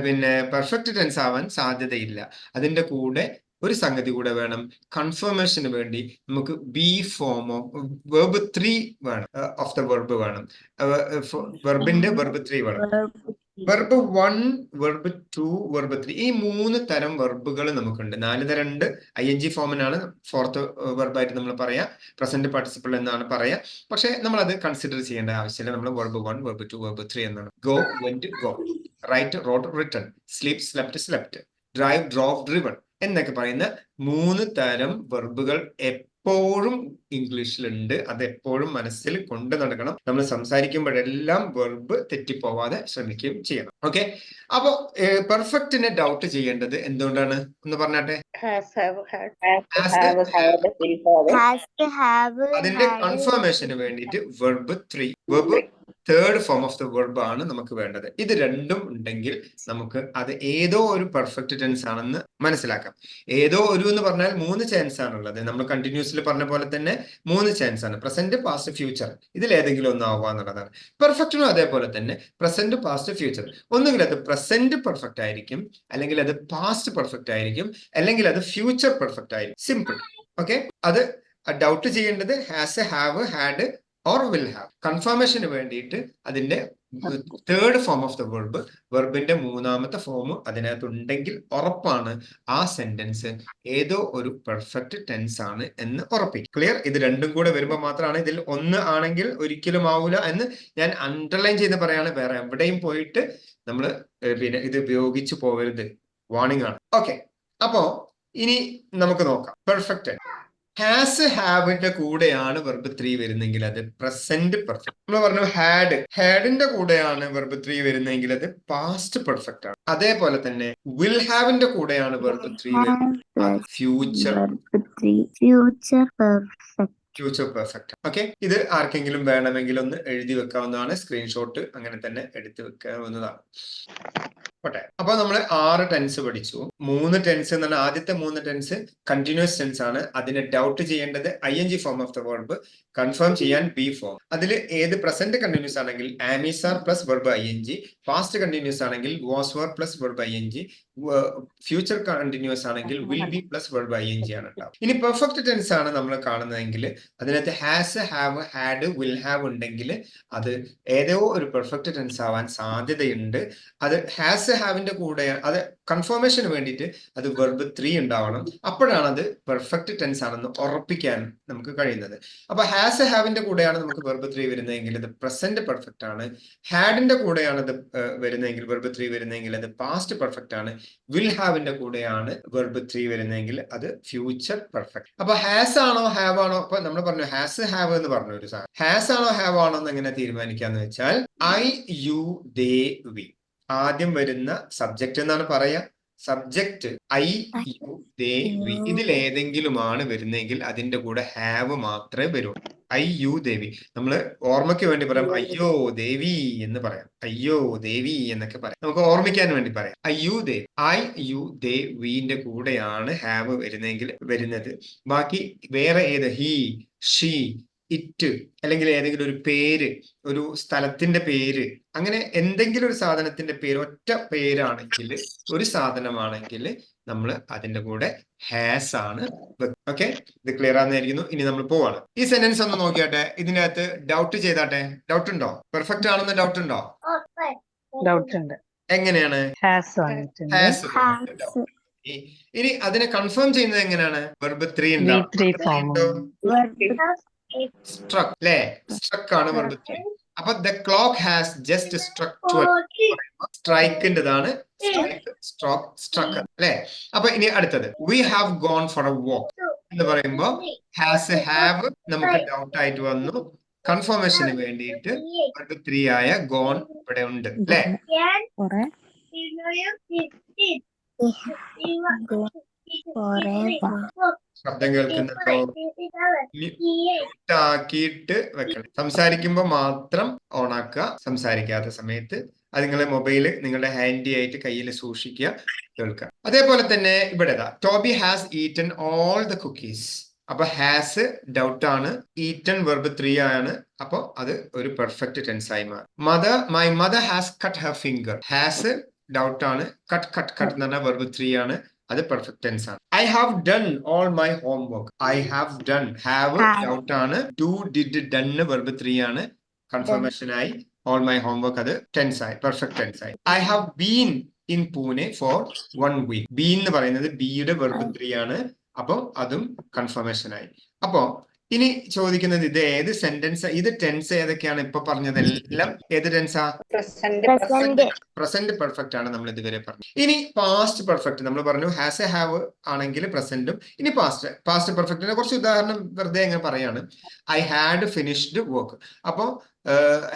പിന്നെ പെർഫെക്റ്റ് ടെൻസ് ആവാൻ സാധ്യതയില്ല. അതിന്റെ കൂടെ ഒരു സംഗതി കൂടെ വേണം. കൺഫർമേഷന് വേണ്ടി നമുക്ക് ബി ഫോമോ വെർബ് 3 വേണം, ഓഫ് ദ വെർബ് വേണം. വെർബിന്റെ വെർബ് 3 വേണം. വെർബ് 1, വെർബ് 2, വെർബ് 3 ഈ 3 തരം വെർബുകൾ നമുക്കുണ്ട്. 4 തരം ഉണ്ട്. ING ഫോമിനാണ് ഫോർത്ത് വെർബായിട്ട് നമ്മൾ പറയാ, പ്രസന്റ് പാർട്ടിസിപ്പിൾ എന്നാണ് പറയാ. പക്ഷെ നമ്മൾ അത് കൺസിഡർ ചെയ്യേണ്ട ആവശ്യമില്ല. നമ്മൾ വെർബ് 1, വെർബ് 2, വെർബ് 3 എന്നാണ്. Go, went, go, write, rode, written, sleep, slept, slept, drive, drove, driven എന്നൊക്കെ പറയുന്ന 3 തരം വെർബുകൾ എപ്പോഴും ഇംഗ്ലീഷിലുണ്ട്. അത് എപ്പോഴും മനസ്സിൽ കൊണ്ട് നടക്കണം. നമ്മൾ സംസാരിക്കുമ്പോഴെല്ലാം വെർബ് തെറ്റിപ്പോവാതെ ശ്രമിക്കുകയും ചെയ്യണം. ഓക്കെ. അപ്പൊ പെർഫെക്റ്റിനെ ഡൗട്ട് ചെയ്യേണ്ടത് എന്തുകൊണ്ടാണ് ഒന്ന് പറഞ്ഞാട്ടെ. അതിന്റെ കൺഫർമേഷന് വേണ്ടിയിട്ട് verb 3, verb third form of the verb ആണ് നമുക്ക് വേണ്ടത്. ഇത് രണ്ടും ഉണ്ടെങ്കിൽ നമുക്ക് അത് ഏതോ ഒരു പെർഫെക്റ്റ് ടെൻസ് ആണെന്ന് മനസ്സിലാക്കാം. ഏതോ ഒരു എന്ന് പറഞ്ഞാൽ 3 ചാൻസ് ആണുള്ളത്. നമ്മൾ കണ്ടിന്യൂസിൽ പറഞ്ഞ പോലെ തന്നെ 3 ചാൻസ് ആണ്. Present, past, future. ഇതിൽ ഏതെങ്കിലും ഒന്ന് ആവുക എന്നുള്ളതാണ്. പെർഫെക്റ്റിനും അതേപോലെ തന്നെ പ്രസന്റ്, പാസ്റ്റ്, ഫ്യൂച്ചർ. ഒന്നുകിൽ അത് പ്രസന്റ് പെർഫെക്റ്റ് ആയിരിക്കും, അല്ലെങ്കിൽ അത് പാസ്റ്റ് പെർഫെക്റ്റ് ആയിരിക്കും, അല്ലെങ്കിൽ അത് ഫ്യൂച്ചർ പെർഫെക്റ്റ് ആയിരിക്കും. സിമ്പിൾ. ഓക്കെ. അത് ഡൗട്ട് ചെയ്യേണ്ടത് has, have, had or will have. കൺഫർമേഷന് വേണ്ടിയിട്ട് അതിന്റെ third form of the verb, വെർബിന്റെ 3ാമത്തെ ഫോം അതിനകത്ത് ഉണ്ടെങ്കിൽ ഉറപ്പാണ് ആ സെന്റൻസ് ഏതോ ഒരു പെർഫെക്റ്റ് ടെൻസ് ആണ് എന്ന് ഉറപ്പിക്കും. ക്ലിയർ. ഇത് രണ്ടും കൂടെ വരുമ്പോൾ മാത്രമാണ്. ഇതിൽ ഒന്ന് ആണെങ്കിൽ ഒരിക്കലും ആവൂല എന്ന് ഞാൻ അണ്ടർലൈൻ ചെയ്ത് പറയാണ്. വേറെ എവിടെയും പോയിട്ട് നമ്മൾ പിന്നെ ഇത് ഉപയോഗിച്ചു പോകരുത്. വാർണിംഗ് ആണ്. ഓക്കെ. അപ്പോ ഇനി നമുക്ക് നോക്കാം പെർഫെക്റ്റ്. ഹാസ്, ഹാവിന്റെ കൂടെയാണ് വെർബ് 3 വരുന്നെങ്കിൽ അത് പ്രസന്റ് പെർഫെക്റ്റ്. നമ്മൾ പറഞ്ഞു ഹാഡിന്റെ കൂടെയാണ് വെർബ് 3 വരുന്നെങ്കിൽ അത് പാസ്റ്റ് പെർഫെക്റ്റ് ആണ്. അതേപോലെ തന്നെ വിൽ ഹാവിന്റെ കൂടെയാണ് വെർബ് 3 വരുന്നത് ഫ്യൂച്ചർ പെർഫെക്റ്റ്. ഓക്കെ. ഇത് ആർക്കെങ്കിലും വേണമെങ്കിൽ ഒന്ന് എഴുതി വെക്കാവുന്നതാണ്. സ്ക്രീൻഷോട്ട് അങ്ങനെ തന്നെ എടുത്തു വെക്കാവുന്നതാണ്. ഓട്ടെ. അപ്പൊ നമ്മൾ 6 ടെൻസ് പഠിച്ചു. 3 ടെൻസ് എന്ന് പറഞ്ഞാൽ ആദ്യത്തെ 3 ടെൻസ് കണ്ടിന്യൂസ് ടെൻസ് ആണ്. അതിനെ ഡൗട്ട് ചെയ്യേണ്ടത് ING form of the verb, confirm ചെയ്യാൻ ബി ഫോം. അതിൽ ഏത് പ്രസന്റ് കണ്ടിന്യൂസ് ആണെങ്കിൽ am is are plus verb ING, past continuous ആണെങ്കിൽ was were plus verb ING, future continuous ആണെങ്കിൽ will be plus verb ING ആണ് ഉണ്ടാവും. ഇനി പെർഫെക്റ്റ് ടെൻസ് ആണ് നമ്മൾ കാണുന്നതെങ്കിൽ അതിനകത്ത് has, have, had, will have ഉണ്ടെങ്കിൽ അത് ഏതോ ഒരു പെർഫെക്റ്റ് ടെൻസ് ആവാൻ സാധ്യതയുണ്ട്. അത് ഹാസ്, ഹാവിന്റെ കൂടെ അത് കൺഫർമേഷന് വേണ്ടിയിട്ട് അത് വെർബ് 3 ഉണ്ടാവണം. അപ്പോഴാണ് അത് പെർഫെക്റ്റ് ടെൻസ് ആണെന്ന് ഉറപ്പിക്കാൻ നമുക്ക് കഴിയുന്നത്. അപ്പൊ ഹാസ്, ഹാവിന്റെ കൂടെയാണ് നമുക്ക് വെർബ് 3 വരുന്നതെങ്കിൽ അത് പ്രസന്റ് പെർഫെക്റ്റ് ആണ്. ഹാഡിന്റെ കൂടെയാണ് അത് വരുന്നതെങ്കിൽ വെർബ് 3 വരുന്നതെങ്കിൽ അത് പാസ്റ്റ് പെർഫെക്റ്റ് ആണ്. വിൽ ഹാവിന്റെ കൂടെയാണ് വെർബ് 3 വരുന്നതെങ്കിൽ അത് ഫ്യൂച്ചർ പെർഫെക്റ്റ്. അപ്പൊ ഹാസ് ആണോ ഹാവ് ആണോ? അപ്പൊ നമ്മൾ പറഞ്ഞു ഹാസ്, ഹാവ് എന്ന് പറഞ്ഞു ഒരു സാധനം. ഹാസ് ആണോ ഹാവ് ആണോ എന്ന് എങ്ങനെ തീരുമാനിക്കാന്ന് വെച്ചാൽ I, you, they, we. ആദ്യം വരുന്ന സബ്ജക്റ്റ് എന്നാണ് പറയാ. Subject I you they we ഇതിലേതെങ്കിലുമാണ് വരുന്നതെങ്കിൽ അതിന്റെ കൂടെ ഹാവ് മാത്രമേ വരൂ. ഐ യു ദേവി നമ്മള് ഓർമ്മയ്ക്ക് വേണ്ടി പറയാം അയ്യോ ദേവി എന്ന് പറയാം, അയ്യോ ദേവി എന്നൊക്കെ പറയാം, നമുക്ക് ഓർമ്മിക്കാൻ വേണ്ടി പറയാം. അയ്യു ദേവി ഐ യു ദേ വിന്റെ കൂടെയാണ് ഹാവ് വരുന്നത്. ബാക്കി വേറെ ഏത് ഹി ഷീ ഇറ്റ് അല്ലെങ്കിൽ ഏതെങ്കിലും ഒരു പേര്, ഒരു സ്ഥലത്തിന്റെ പേര്, അങ്ങനെ എന്തെങ്കിലും ഒരു സാധനത്തിന്റെ പേര്, ഒറ്റ പേരാണെങ്കിൽ, ഒരു സാധനമാണെങ്കിൽ നമ്മൾ അതിന്റെ കൂടെ ഹാസ് ആണ്. ഓക്കെ, ഇത് ക്ലിയർ ആണെന്നായിരിക്കുന്നു. ഇനി നമ്മൾ പോവാണ്. ഈ സെന്റൻസ് ഒന്ന് നോക്കിയാട്ടെ. ഇതിന്റെ അകത്ത് ഡൗട്ട് ചെയ്താട്ടെ. ഡൗട്ട് ഉണ്ടോ? പെർഫെക്റ്റ് ആണെന്ന് ഡൗട്ട് ഉണ്ടോ? ഡൗട്ട് ഉണ്ട്. എങ്ങനെയാണ്? ഹാസ്. ഇനി അതിനെ കൺഫേം ചെയ്യുന്നത് എങ്ങനെയാണ്? വെർബ് 3 സ്ട്രക്ക് അല്ലേ? സ്ട്രക്ക് ആണ് വെർബ് 3. അപ്പൊ the clock has just struck 12. സ്ട്രൈക്കിൻ്റെതാണ് സ്ട്രക്ക് അല്ലെ? അപ്പൊ ഇനി അടുത്തത് we have gone for a walk എന്ന് പറയുമ്പോ ഹാസ് ഹാവ് നമുക്ക് ഡൗട്ട് ആയിട്ട് വന്നു. കൺഫർമേഷന് വേണ്ടിയിട്ട് വെർബ് 3 ആയ ഗോൺ ഇവിടെ ഉണ്ട് അല്ലെ? ശബ്ദം കേൾക്കുന്നുണ്ടോ? ആക്കിയിട്ട് വെക്കണം. സംസാരിക്കുമ്പോ മാത്രം ഓൺ ആക്കുക, സംസാരിക്കാത്ത സമയത്ത് അത് നിങ്ങളെ മൊബൈല് നിങ്ങളുടെ ഹാൻഡി ആയിട്ട് കയ്യിൽ സൂക്ഷിക്കുക, കേൾക്കുക. അതേപോലെ തന്നെ ഇവിടെ Toby has eaten all the cookies. അപ്പൊ ഹാസ് ഡൗട്ട് ആണ്, ഈറ്റൻ വെർബ് 3 ആണ്. അപ്പൊ അത് ഒരു പെർഫെക്റ്റ് ടെൻസ് ആയി മാറും. My mother has cut her finger. Has doubt ആണ്, കട്ട് എന്ന് പറഞ്ഞാൽ വെർബ് 3 ആണ്. അത് പെർഫെക്റ്റ് ടെൻസ് ആണ്. I have done all my homework. I have done, have doubt ആണ്, ഡു ഡിഡ് ഡൺ വെർബ് 3 ആണ്. കൺഫർമേഷൻ ആയി. ഓൾ മൈ ഹോംവർക്ക് അത് ടെൻസ് ആയി, പെർഫെക്റ്റ് ടെൻസ് ആയി. I have been in Pune for 1 week. Been എന്ന് പറയുന്നത് ബിയുടെ വെർബ് 3 ആണ്. അപ്പൊ അതും കൺഫർമേഷൻ ആയി. അപ്പോ ഇനി ചോദിക്കുന്നത് ഇത് ഏത് സെന്റൻസ്, ഇത് ടെൻസ് ഏതൊക്കെയാണ് ഇപ്പൊ പറഞ്ഞതെല്ലാം? ഏത് ടെൻസാ? പ്രസന്റ് പെർഫെക്റ്റ് ആണ് നമ്മൾ ഇതുവരെ പറഞ്ഞത്. ഇനി പാസ്റ്റ് പെർഫെക്റ്റ് നമ്മൾ പറഞ്ഞു ഹാസ് എ ഹാവ് ആണെങ്കിൽ പ്രസന്റും. ഇനി പാസ്റ്റ് പെർഫെക്റ്റിനെ കുറച്ച് ഉദാഹരണം വെറുതെ എങ്ങനെ പറയാണ്. I had finished work. അപ്പോ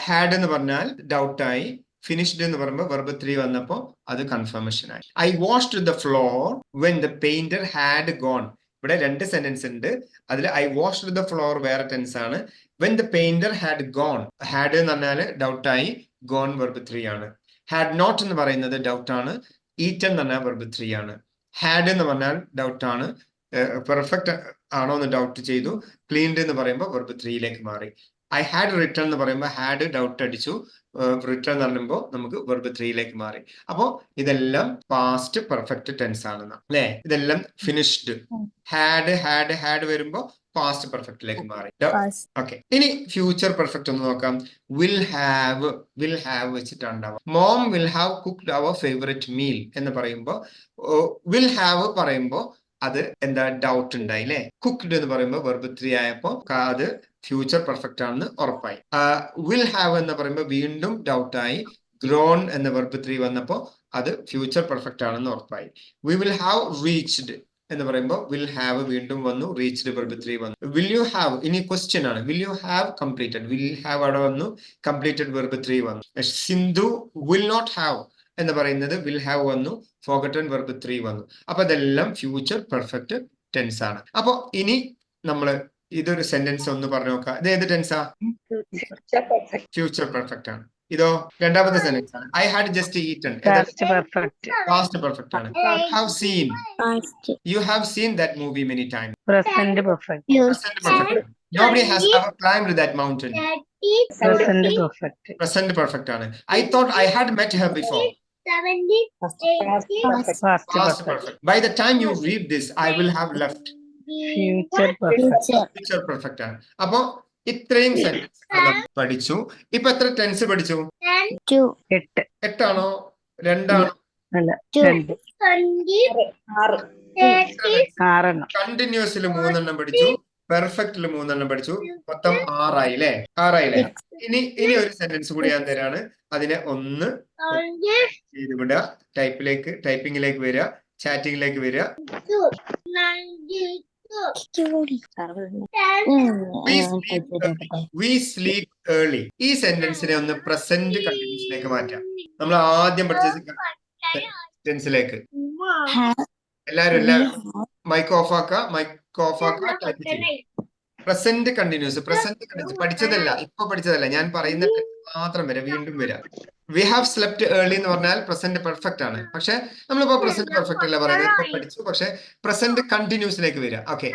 ഹാഡ് എന്ന് പറഞ്ഞാൽ ഡൗട്ടായി, ഫിനിഷ്ഡ് എന്ന് പറയുമ്പോൾ വെർബ് 3 വന്നപ്പോ അത് കൺഫർമേഷൻ ആയി. I washed the floor when the painter had gone. ഇവിടെ 2 സെന്റൻസ് ഉണ്ട്. അതിൽ ഐ വാഷ്ഡ് ദ ഫ്ലോർ വേറെ ടെൻസ് ആണ്. When the painter had gone, had എന്ന് പറഞ്ഞാൽ ഡൗട്ടായി, ഗോൺ വെർബ് 3 ആണ്. ഹാഡ് നോട്ട് എന്ന് പറയുന്നത് ഡൗട്ട് ആണ്, ഈറ്റൻ എന്ന് പറഞ്ഞാൽ വെർബ് 3 ആണ്. ഹാഡ് എന്ന് പറഞ്ഞാൽ ഡൗട്ട് ആണ്, പെർഫെക്റ്റ് ആണോ എന്ന് ഡൗട്ട് ചെയ്തു. ക്ലീൻഡ് എന്ന് പറയുമ്പോൾ വെർബ് 3 മാറി. ഐ ഹാഡ് റിട്ടേൺ എന്ന് പറയുമ്പോൾ ഹാഡ് ഡൗട്ട് അടിച്ചു, റിട്ടേൺ എന്ന് പറയുമ്പോൾ നമുക്ക് വെർബ് 3 മാറി. അപ്പോ ഇതെല്ലാം പാസ്റ്റ് പെർഫെക്റ്റ് ടെൻസ് ആണെന്ന് അല്ലെ? ഇതെല്ലാം ഫിനിഷ്ഡ്. ഹാഡ് വരുമ്പോ പാസ്റ്റ് പെർഫെക്റ്റിലേക്ക് മാറി. ഓക്കെ, ഇനി ഫ്യൂച്ചർ പെർഫെക്റ്റ് ഒന്ന് നോക്കാം. വിൽ ഹാവ് വെച്ചിട്ടാണ് ഉണ്ടാവുക. Mom will have cooked our favourite meal എന്ന് പറയുമ്പോ വിൽ ഹാവ് പറയുമ്പോ അത് എന്താ ഡൗട്ട് ഉണ്ടായി അല്ലെ? കുക്ക്ഡ് എന്ന് പറയുമ്പോൾ വെർബ് 3 ആയപ്പോ അത് ഫ്യൂച്ചർ പെർഫെക്റ്റ് ആണെന്ന് ഉറപ്പായി. വിൽ ഹാവ് എന്ന് പറയുമ്പോൾ വീണ്ടും ഡൗട്ടായി, ഗ്രോൺ എന്ന വെർബ് 3 വന്നപ്പോ അത് ഫ്യൂച്ചർ പെർഫെക്റ്റ് ആണെന്ന് ഉറപ്പായി. വി വിൽ ഹാവ് റീച്ച്ഡ് എന്ന് പറയുമ്പോൾ വിൽ ഹാവ് വീണ്ടും വന്നു, റീച്ച്ഡ് വെർബ് 3 വന്നു. വിൽ യു ഹാവ് ഇനി ക്വസ്റ്റ്യൻ ആണ്. Will you have completed, will have അവിടെ വന്നു, കംപ്ലീറ്റഡ് വെർബ് 3 വന്നു. സിന്ധു വിൽ നോട്ട് ഹാവ് എന്ന് പറയുന്നത് വിൽ ഹാവ് വന്നു, ഫോർഗട്ടൺ വെർബ് 3 വന്നു. അപ്പൊ ഇതെല്ലാം ഫ്യൂച്ചർ പെർഫെക്റ്റ് ടെൻസ് ആണ്. അപ്പൊ ഇനി നമ്മള് ഇതൊരു സെന്റൻസ് ഒന്ന് പറഞ്ഞു നോക്കാം. ഇത് ഏത് ടെൻസാ? ഫ്യൂച്ചർ പെർഫെക്റ്റ് ആണ്. ഇതോ രണ്ടാമത്തെ സെന്റൻസ് ആണ്. I had just eaten, past perfect ആണ്. Have seen, you have seen that movie many times. Present perfect. Nobody has ever climbed that mountain. Present perfect ആണ്. I thought I had met her before. Past perfect. By the time you read this, I will have left. Future perfect ആണ്. അപ്പോ ഇത്രയും sentence പഠിച്ചു. ഇപ്പൊ എത്ര tense പഠിച്ചു? 8 ആണോ 2 ആണോ? 6. കണ്ടിന്യൂസിൽ 3 എണ്ണം പഠിച്ചു, പെർഫെക്റ്റില് 3 എണ്ണം പഠിച്ചു, മൊത്തം 6 ആയില്ലേ? ഇനി ഒരു സെന്റൻസ് കൂടി ഞാൻ തരാണ്. അതിനെ ഒന്ന് ചെയ്തുവിടുക, ടൈപ്പിംഗിലേക്ക് വരിക, ചാറ്റിംഗിലേക്ക് വരിക. We sleep early. ഈ സെന്റൻസിനെ ഒന്ന് പ്രസന്റ് കണ്ടിന്യൂസിലേക്ക് മാറ്റാം. നമ്മൾ ആദ്യം പഠിച്ച ടെൻസിലേക്ക്. എല്ലാരും മൈക്ക് ഓഫ് ആക്കുക ടൈപ്പ് ചെയ്യും. പ്രസന്റ് കണ്ടിന്യൂസ് പഠിച്ചതല്ല, ഇപ്പൊ പഠിച്ചതല്ല, ഞാൻ പറയുന്ന മാത്രം വരാം, വീണ്ടും വരാം. വി ഹാവ് സ്ലെപ്റ്റ് ഏർലി എന്ന് പറഞ്ഞാൽ പ്രസന്റ് പെർഫെക്റ്റ് ആണ്. പക്ഷെ നമ്മളിപ്പോ പ്രസന്റ് പെർഫെക്റ്റ് അല്ല പറയുന്നത്, ഇപ്പൊ പഠിച്ചു. പക്ഷെ പ്രസന്റ് കണ്ടിന്യൂസിലേക്ക് വരാം. Okay,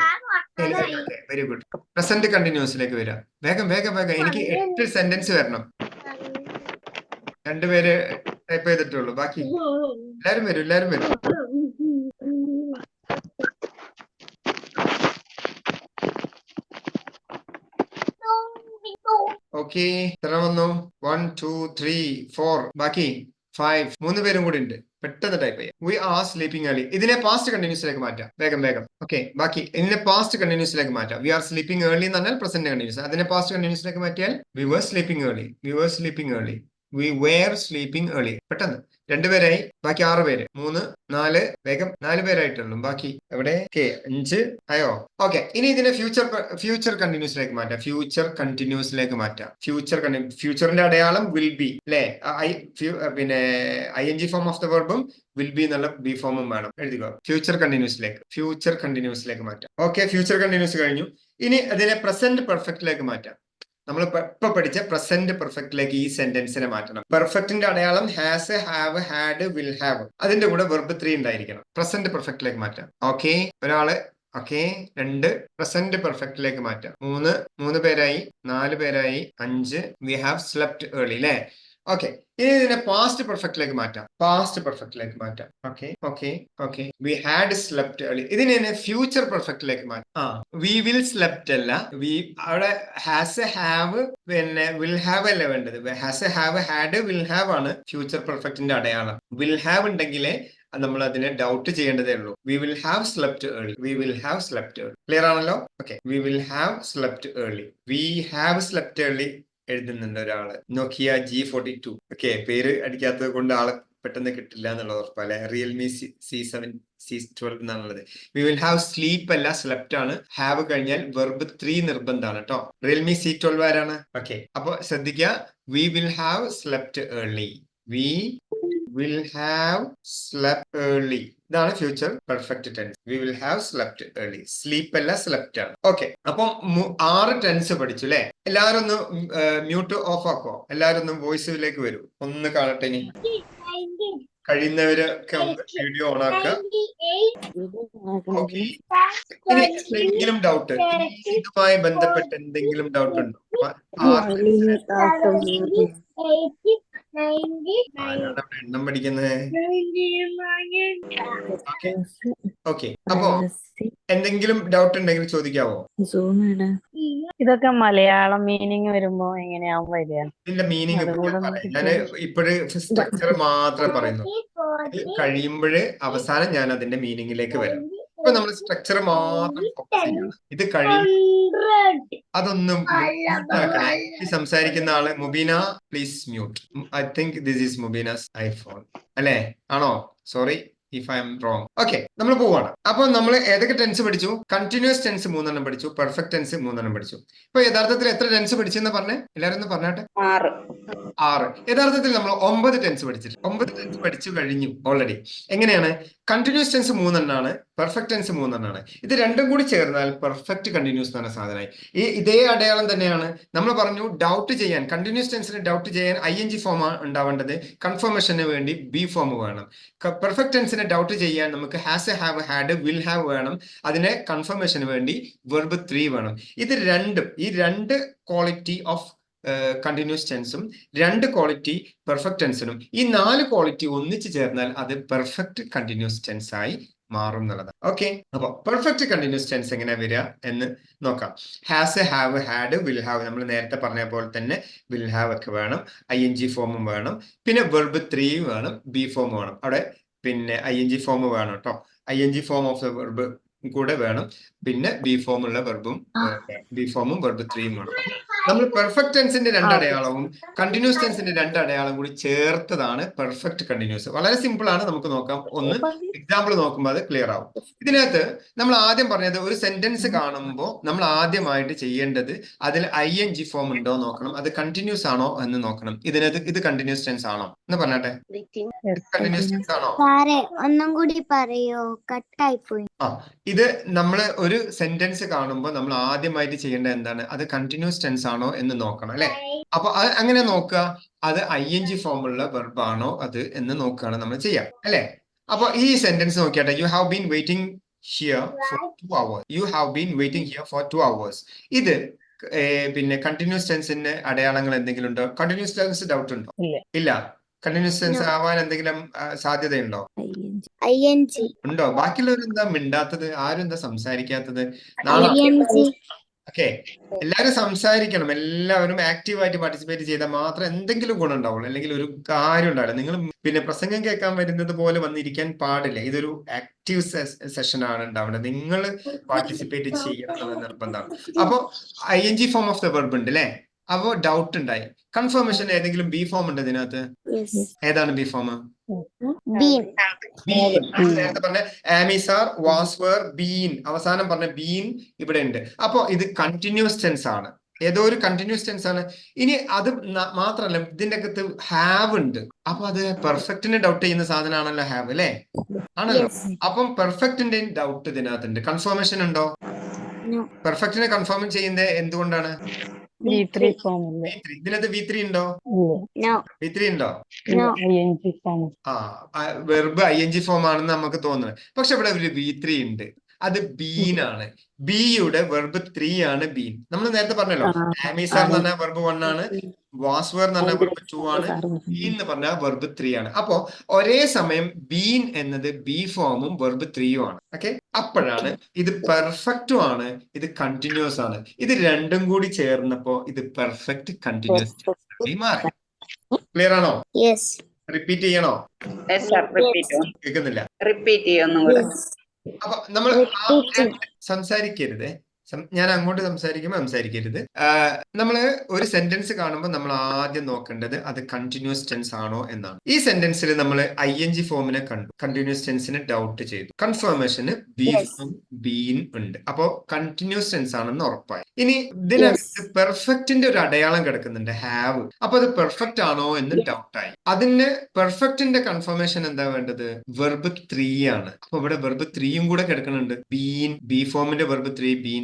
very good. പ്രസന്റ് കണ്ടിന്യൂസിലേക്ക് വരാം. വേഗം വേഗം വേഗം. എനിക്ക് 8 സെന്റൻസ് വരണം. 2 പേര് ടൈപ്പ് ചെയ്തിട്ടുള്ളൂ. ബാക്കി എല്ലാരും വരും. ഓക്കെ, എത്ര വന്നു? 1 2 3 4, ബാക്കി 5. 3 പേരും കൂടി ഉണ്ട്. പെട്ടെന്ന് ടൈപ്പ് ചെയ്യാം. We are sleeping early. ഇതിനെ പാസ്റ്റ് കണ്ടിന്യൂസിലേക്ക് മാറ്റാം. വേഗം വേഗം. ഓക്കെ, ബാക്കി ഇതിനെ പാസ്റ്റ് കണ്ടിന്യൂസിലേക്ക് മാറ്റാം. വി ആർ സ്ലീപ്പിംഗ് ഏർലി എന്ന് പറഞ്ഞാൽ പ്രസന്റ് കണ്ടിന്യൂസ്. അതിനെ പാസ്റ്റ് കണ്ടിന്യൂസിലേക്ക് മാറ്റിയാൽ we were sleeping early. We were sleeping early. പെട്ടെന്ന് 2 പേരായി. ബാക്കി 6 പേര്. 3 4 വേഗം 4 പേരായിട്ടുള്ളൂ. ബാക്കി എവിടെ? 5 ആയോ? ഓക്കെ, ഇനി ഇതിനെ ഫ്യൂച്ചർ കണ്ടിന്യൂസിലേക്ക് മാറ്റാം. ഫ്യൂച്ചറിന്റെ അടയാളം വിൽ ബി അല്ലെ? പിന്നെ ING ഫോം ഓഫ് ദ വെർബും വിൽ ബി എന്നുള്ള ബി ഫോമും വേണം. എഴുതിക്കോ. ഫ്യൂച്ചർ കണ്ടിന്യൂസിലേക്ക് മാറ്റാം. ഓക്കെ, ഫ്യൂച്ചർ കണ്ടിന്യൂസ് കഴിഞ്ഞു. ഇനി അതിനെ പ്രസന്റ് പെർഫെക്റ്റിലേക്ക് മാറ്റാം. നമ്മൾ ഇപ്പൊ പഠിച്ച പ്രസന്റ് പെർഫെക്റ്റിലേക്ക് ഈ സെന്റൻസിനെ മാറ്റണം. പെർഫെക്റ്റിന്റെ അടയാളം has, have, had, will have. അതിന്റെ കൂടെ വെർബ് 3 ഉണ്ടായിരിക്കണം. പ്രസന്റ് പെർഫെക്റ്റിലേക്ക് മാറ്റാം. ഓക്കെ, ഒരാള്. ഓക്കെ, 2 പ്രസന്റ് പെർഫെക്റ്റിലേക്ക് മാറ്റാം. 3 പേരായി. 4 പേരായി. 5. വി ഹാവ് സ്ലെപ്റ്റ് ഏർലി അല്ലെ? ഓക്കെ, ഇനി ഇതിനെ പാസ്റ്റ് പെർഫെക്റ്റിലേക്ക് മാറ്റാം. Okay. We had slept early. ഇതിനെ ഫ്യൂച്ചർ പെർഫെക്റ്റിലേക്ക് മാറ്റാം. വി വിൽ സ്ലെപ്റ്റ് അല്ല, അവിടെ ഹാസ്, ഹാവ്, പിന്നെ വിൽ ഹാവ് അല്ല വേണ്ടത്. Has, have, had, will have ആണ് ഫ്യൂച്ചർ പെർഫെക്റ്റിന്റെ അടയാളം. വിൽ ഹാവ് ഉണ്ടെങ്കിലേ നമ്മൾ അതിനെ ഡൗട്ട് ചെയ്യേണ്ടതേ ഉള്ളൂ. We will have slept early. Clear ആണല്ലോ? Okay, we will have slept early. We have slept early എഴുതുന്നുണ്ട് ഒരാള്. നോക്കിയ G42. ഓക്കെ, പേര് അടിക്കാത്തത് കൊണ്ട് ആളെ പെട്ടെന്ന് കിട്ടില്ല എന്നുള്ളത് ഉറപ്പല്ലേ? റിയൽമി C7 C12 എന്നാണുള്ളത്. വി വിൽ ഹാവ് സ്ലീപ്പ് അല്ല, സ്ലെപ്റ്റ് ആണ്. ഹാവ് കഴിഞ്ഞാൽ വെർബ് 3 നിർബന്ധമാണ് കേട്ടോ. റിയൽമി C12 ആരാണ്? ഓക്കെ, അപ്പൊ ശ്രദ്ധിക്കുക. We will have slept early. ഇതാണ് future perfect tense. We will have slept early. Sleep അല്ല, സ്ലെപ്റ്റ് ആണ്. ഓക്കെ, അപ്പം 6 ടെൻസ് പഠിച്ചു അല്ലെ? എല്ലാരും ഒന്ന് മ്യൂട്ട് ഓഫ് ആക്കോ. എല്ലാരും ഒന്ന് വോയിസിലേക്ക് വരൂ. ഒന്ന് കാണട്ടെ. ഇനി കഴിയുന്നവരൊക്കെ ഒന്ന് വീഡിയോ ഓൺ ആക്കുക. ഓക്കെ, ഇനി എന്തെങ്കിലും ഡൗട്ട്, ഇതുമായി ബന്ധപ്പെട്ട് എന്തെങ്കിലും ഡൗട്ട് ഉണ്ടോ? എണ്ണം പഠിക്കുന്നത്. ഓക്കെ, അപ്പോ എന്തെങ്കിലും ഡൗട്ട് ഉണ്ടെങ്കിൽ ചോദിക്കാവോ? ഇതൊക്കെ മലയാളം മീനിങ് വരുമ്പോ എങ്ങനെയാവും വരിക? ഇതിന്റെ മീനിങ് ഞാൻ ഇപ്പോഴ് സ്ട്രക്ചർ മാത്രമേ പറയുന്നു. ഇത് കഴിയുമ്പോഴ് അവസാനം ഞാൻ അതിന്റെ മീനിങ്ങിലേക്ക് വരാം. ഇപ്പൊ നമ്മൾ സ്ട്രക്ചർ മാത്രം ഫോക്കസ് ചെയ്യണം. ഇത് കഴിയുമ്പോൾ അതൊന്നും ഈ സംസാരിക്കുന്ന ആള് Mubeena, please mute. I think this is Mubeena's iPhone അല്ലേ? ആണോ? Sorry if I am wrong. Okay, നമ്മൾ പോവാണ്. അപ്പൊ നമ്മൾ ഏതൊക്കെ ടെൻസ് പഠിച്ചു? കണ്ടിന്യൂസ് ടെൻസ് 3 പഠിച്ചു. പെർഫെക്റ്റ് ടെൻസ് 3 പഠിച്ചു. ഇപ്പൊ യഥാർത്ഥത്തിൽ എത്ര ടെൻസ് പഠിച്ചെന്ന് പറഞ്ഞേ? എല്ലാവരും ഒന്ന് പറഞ്ഞാട്ടെ. 6. യഥാർത്ഥത്തിൽ നമ്മൾ 9 ടെൻസ് പഠിച്ചിട്ട് 9 ടെൻസ് പഠിച്ചു കഴിഞ്ഞു ഓൾറെഡി. എങ്ങനെയാണ്? കണ്ടിന്യൂസ് ടെൻസ് 3 പെർഫെക്റ്റ് ടെൻസ് 3 ഇത് രണ്ടും കൂടി ചേർന്നാൽ പെർഫെക്റ്റ് കണ്ടിന്യൂസ് എന്ന് പറഞ്ഞ സാധനമായി. ഇതേ അടയാളം തന്നെയാണ് നമ്മൾ പറഞ്ഞു. ഡൗട്ട് ചെയ്യാൻ, കണ്ടിന്യൂസ് ടെൻസിന് ഡൗട്ട് ചെയ്യാൻ ING ഫോം ഉണ്ടാവേണ്ടത്. കൺഫർമേഷന് വേണ്ടി ബി ഫോം വേണം. പെർഫെക്റ്റ് ടെൻസിനെ ഡൗട്ട് ചെയ്യാൻ നമുക്ക് has, have, had, will have വേണം. അതിനെ കൺഫർമേഷന് വേണ്ടി വെർബ് 3 വേണം. ഇത് രണ്ടും, ഈ 2 ക്വാളിറ്റി ഓഫ് കണ്ടിന്യൂസ് ടെൻസും 2 ക്വാളിറ്റി പെർഫെക്റ്റ് ടെൻസിനും, ഈ 4 ക്വാളിറ്റി ഒന്നിച്ച് ചേർന്നാൽ അത് പെർഫെക്റ്റ് കണ്ടിന്യൂസ് ടെൻസ് ആയി മാറും എന്നുള്ളതാണ്. ഓക്കെ, അപ്പൊ പെർഫെക്റ്റ് കണ്ടിന്യൂസ് ടെൻസ് എങ്ങനെ വരിക എന്ന് നോക്കാം. Has, have, had, will have. നമ്മൾ നേരത്തെ പറഞ്ഞ പോലെ തന്നെ വിൽ ഹാവ് ഒക്കെ വേണം. ING ഫോമും വേണം. പിന്നെ വെർബ് 3 വേണം. ബി ഫോം വേണം. അവിടെ പിന്നെ ING ഫോം വേണം കേട്ടോ. ING form of the verb കൂടെ വേണം. പിന്നെ ബി ഫോമുള്ള വെർബും, ബി ഫോമും വെർബ് 3 വേണം. നമ്മൾ പെർഫെക്റ്റ് ടെൻസിന്റെ രണ്ടടയാളവും കണ്ടിന്യൂസ് ടെൻസിന്റെ രണ്ടടയാളം കൂടി ചേർത്തതാണ് പെർഫെക്റ്റ് കണ്ടിന്യൂസ്. വളരെ സിമ്പിൾ ആണ്, നമുക്ക് നോക്കാം. ഒന്ന് എക്സാമ്പിൾ നോക്കുമ്പോൾ അത് ക്ലിയർ ആവും. ഇതിനകത്ത് നമ്മൾ ആദ്യം പറഞ്ഞത് ഒരു സെന്റൻസ് കാണുമ്പോൾ നമ്മൾ ആദ്യമായിട്ട് ചെയ്യേണ്ടത് അതിൽ ING ഫോം ഉണ്ടോ നോക്കണം, അത് കണ്ടിന്യൂസ് ആണോ എന്ന് നോക്കണം. ഇതിനകത്ത് ഇത് കണ്ടിന്യൂസ് ടെൻസ് ആണോ എന്ന് പറഞ്ഞാട്ടെ. കണ്ടിന്യൂസ് ടെൻസ് ആണോ? സാറേ ഒന്നും കൂടി പറയോ, കട്ടായി പോയി. ഇത് നമ്മൾ ഒരു സെന്റൻസ് കാണുമ്പോൾ നമ്മൾ ആദ്യമായിട്ട് ചെയ്യേണ്ടത് എന്താണ്, അത് കണ്ടിന്യൂസ് ടെൻസ് ആണോ എന്ന് നോക്കണം അല്ലെ. അപ്പൊ അങ്ങനെ നോക്കുക, അത് ING ഫോമുള്ള വെർബ് ആണോ അത് എന്ന് നോക്കുകയാണ് നമ്മൾ ചെയ്യാം അല്ലെ. അപ്പൊ ഈ സെന്റൻസ് നോക്കിയാട്ടെ, you have been waiting here for 2 hours. You have been waiting here for 2 hours. ഇത് പിന്നെ കണ്ടിന്യൂസ് ടെൻസിന്റെ അടയാളങ്ങൾ എന്തെങ്കിലും ഉണ്ടോ? കണ്ടിന്യൂസ് ടെൻസ് ഡൗട്ട് ഉണ്ടോ? ഇല്ല. കണ്ടിന്യൂസ് ടെൻസ് ആവാൻ എന്തെങ്കിലും സാധ്യതയുണ്ടോ? ING ഉണ്ടോ? ബാക്കിയുള്ളവരെന്താ മിണ്ടാത്തത്? ആരും എന്താ സംസാരിക്കാത്തത്? ഓക്കെ, എല്ലാവരും സംസാരിക്കണം. എല്ലാവരും ആക്റ്റീവായിട്ട് പാർട്ടിസിപ്പേറ്റ് ചെയ്താൽ മാത്രം എന്തെങ്കിലും ഗുണം ഉണ്ടാവുള്ളൂ, അല്ലെങ്കിൽ ഒരു കാര്യം ഉണ്ടാവില്ല. നിങ്ങൾ പിന്നെ പ്രസംഗം കേൾക്കാൻ വരുന്നത് പോലെ വന്നിരിക്കാൻ പാടില്ല. ഇതൊരു ആക്റ്റീവ് സെഷൻ ആണ് ഉണ്ടാവേണ്ടത്. നിങ്ങൾ പാർട്ടിസിപ്പേറ്റ് ചെയ്യണം നിർബന്ധമാണ്. അപ്പോ ING form of the verb ഉണ്ട് അല്ലെ. അപ്പോ ഡൗട്ട് ഉണ്ടായി. കൺഫർമേഷൻ ഏതെങ്കിലും ബി ഫോം ഉണ്ട് ഇതിനകത്ത്? ഏതാണ് ബി ഫോം? നേരത്തെ പറഞ്ഞ ആമിസാർ, വാസ്, വേർ, ബീൻ, അവസാനം പറഞ്ഞ ബീൻ ഇവിടെ ഉണ്ട്. അപ്പോ ഇത് കണ്ടിന്യൂസ് ടെൻസ് ആണ്, ഏതോ ഒരു കണ്ടിന്യൂസ് ടെൻസ് ആണ്. ഇനി അത് മാത്രമല്ല, ഇതിന്റെ അകത്ത് ഹാവ് ഉണ്ട്. അപ്പൊ അത് പെർഫെക്റ്റിന് ഡൗട്ട് ചെയ്യുന്ന സാധനമാണല്ലോ ഹാവ് അല്ലെ, ആണല്ലോ. അപ്പം പെർഫെക്റ്റിന്റെ ഡൗട്ട് ഇതിനകത്തുണ്ട്. കൺഫർമേഷൻ ഉണ്ടോ? പെർഫെക്റ്റിനെ കൺഫേം ചെയ്യുന്നത് എന്തുകൊണ്ടാണ്? ഇതിനകത്ത് V3 ഉണ്ടോ? V3 ഉണ്ടോ? വെർബ് ING ഫോം ആണെന്ന് നമുക്ക് തോന്നുന്നത്. പക്ഷെ ഇവിടെ ഒരു V3 ഉണ്ട്, അത് ബീൻ ആണ്. ബിയുടെ വെർബ് 3 ആണ് ബീൻ. നമ്മൾ നേരത്തെ പറഞ്ഞല്ലോ, ആമിസാർ എന്ന് പറഞ്ഞ വെർബ് 1 ആണ്, വാസ്വർ എന്ന് പറഞ്ഞ വെർബ് 2 ആണ്, ബീൻ എന്ന് പറഞ്ഞ വെർബ് 3 ആണ്. അപ്പോ ഒരേ സമയം ബീൻ എന്നത് ബി ഫോമും വെർബ് 3ഉം ആണ്. ഓക്കെ, അപ്പോഴാണ് ഇത് പെർഫെക്റ്റും ആണ്, ഇത് കണ്ടിന്യൂസ് ആണ്. ഇത് രണ്ടും കൂടി ചേർന്നപ്പോ ഇത് പെർഫെക്റ്റ് കണ്ടിന്യൂസ് മാറി. ക്ലിയർ ആണോ? റിപ്പീറ്റ് ചെയ്യണോ? കേൾക്കുന്നില്ല? റിപ്പീറ്റ് ചെയ്യൊന്നും കൂടെ. അപ്പൊ നമ്മൾ സംസാരിക്കരുത്. ഞാൻ അങ്ങോട്ട് സംസാരിക്കുമ്പോൾ സംസാരിക്കരുത്. നമ്മൾ ഒരു സെന്റൻസ് കാണുമ്പോൾ നമ്മൾ ആദ്യം നോക്കേണ്ടത് അത് കണ്ടിന്യൂസ് ടെൻസ് ആണോ എന്നാണ്. ഈ സെന്റൻസിൽ നമ്മൾ ING ഫോമിനെ കണ്ടു, കണ്ടിന്യൂസ് ടെൻസിന് ഡൗട്ട് ചെയ്തു, കൺഫർമേഷന് ബീൻ ഉണ്ട്. അപ്പോ കണ്ടിന്യൂസ് ടെൻസ് ആണെന്ന് ഉറപ്പായി. ഇനി ഇതിനകത്ത് പെർഫെക്റ്റിന്റെ ഒരു അടയാളം കിടക്കുന്നുണ്ട്, ഹാവ്. അപ്പൊ അത് പെർഫെക്റ്റ് ആണോ എന്ന് ഡൗട്ടായി. അതിന് പെർഫെക്റ്റിന്റെ കൺഫർമേഷൻ എന്താ വേണ്ടത്? വെർബ് 3 ആണ്. അപ്പൊ ഇവിടെ വെർബ് 3ഉം കൂടെ കിടക്കുന്നുണ്ട്, ബീൻ. ബി ഫോമിന്റെ വെർബ് 3 ബീൻ.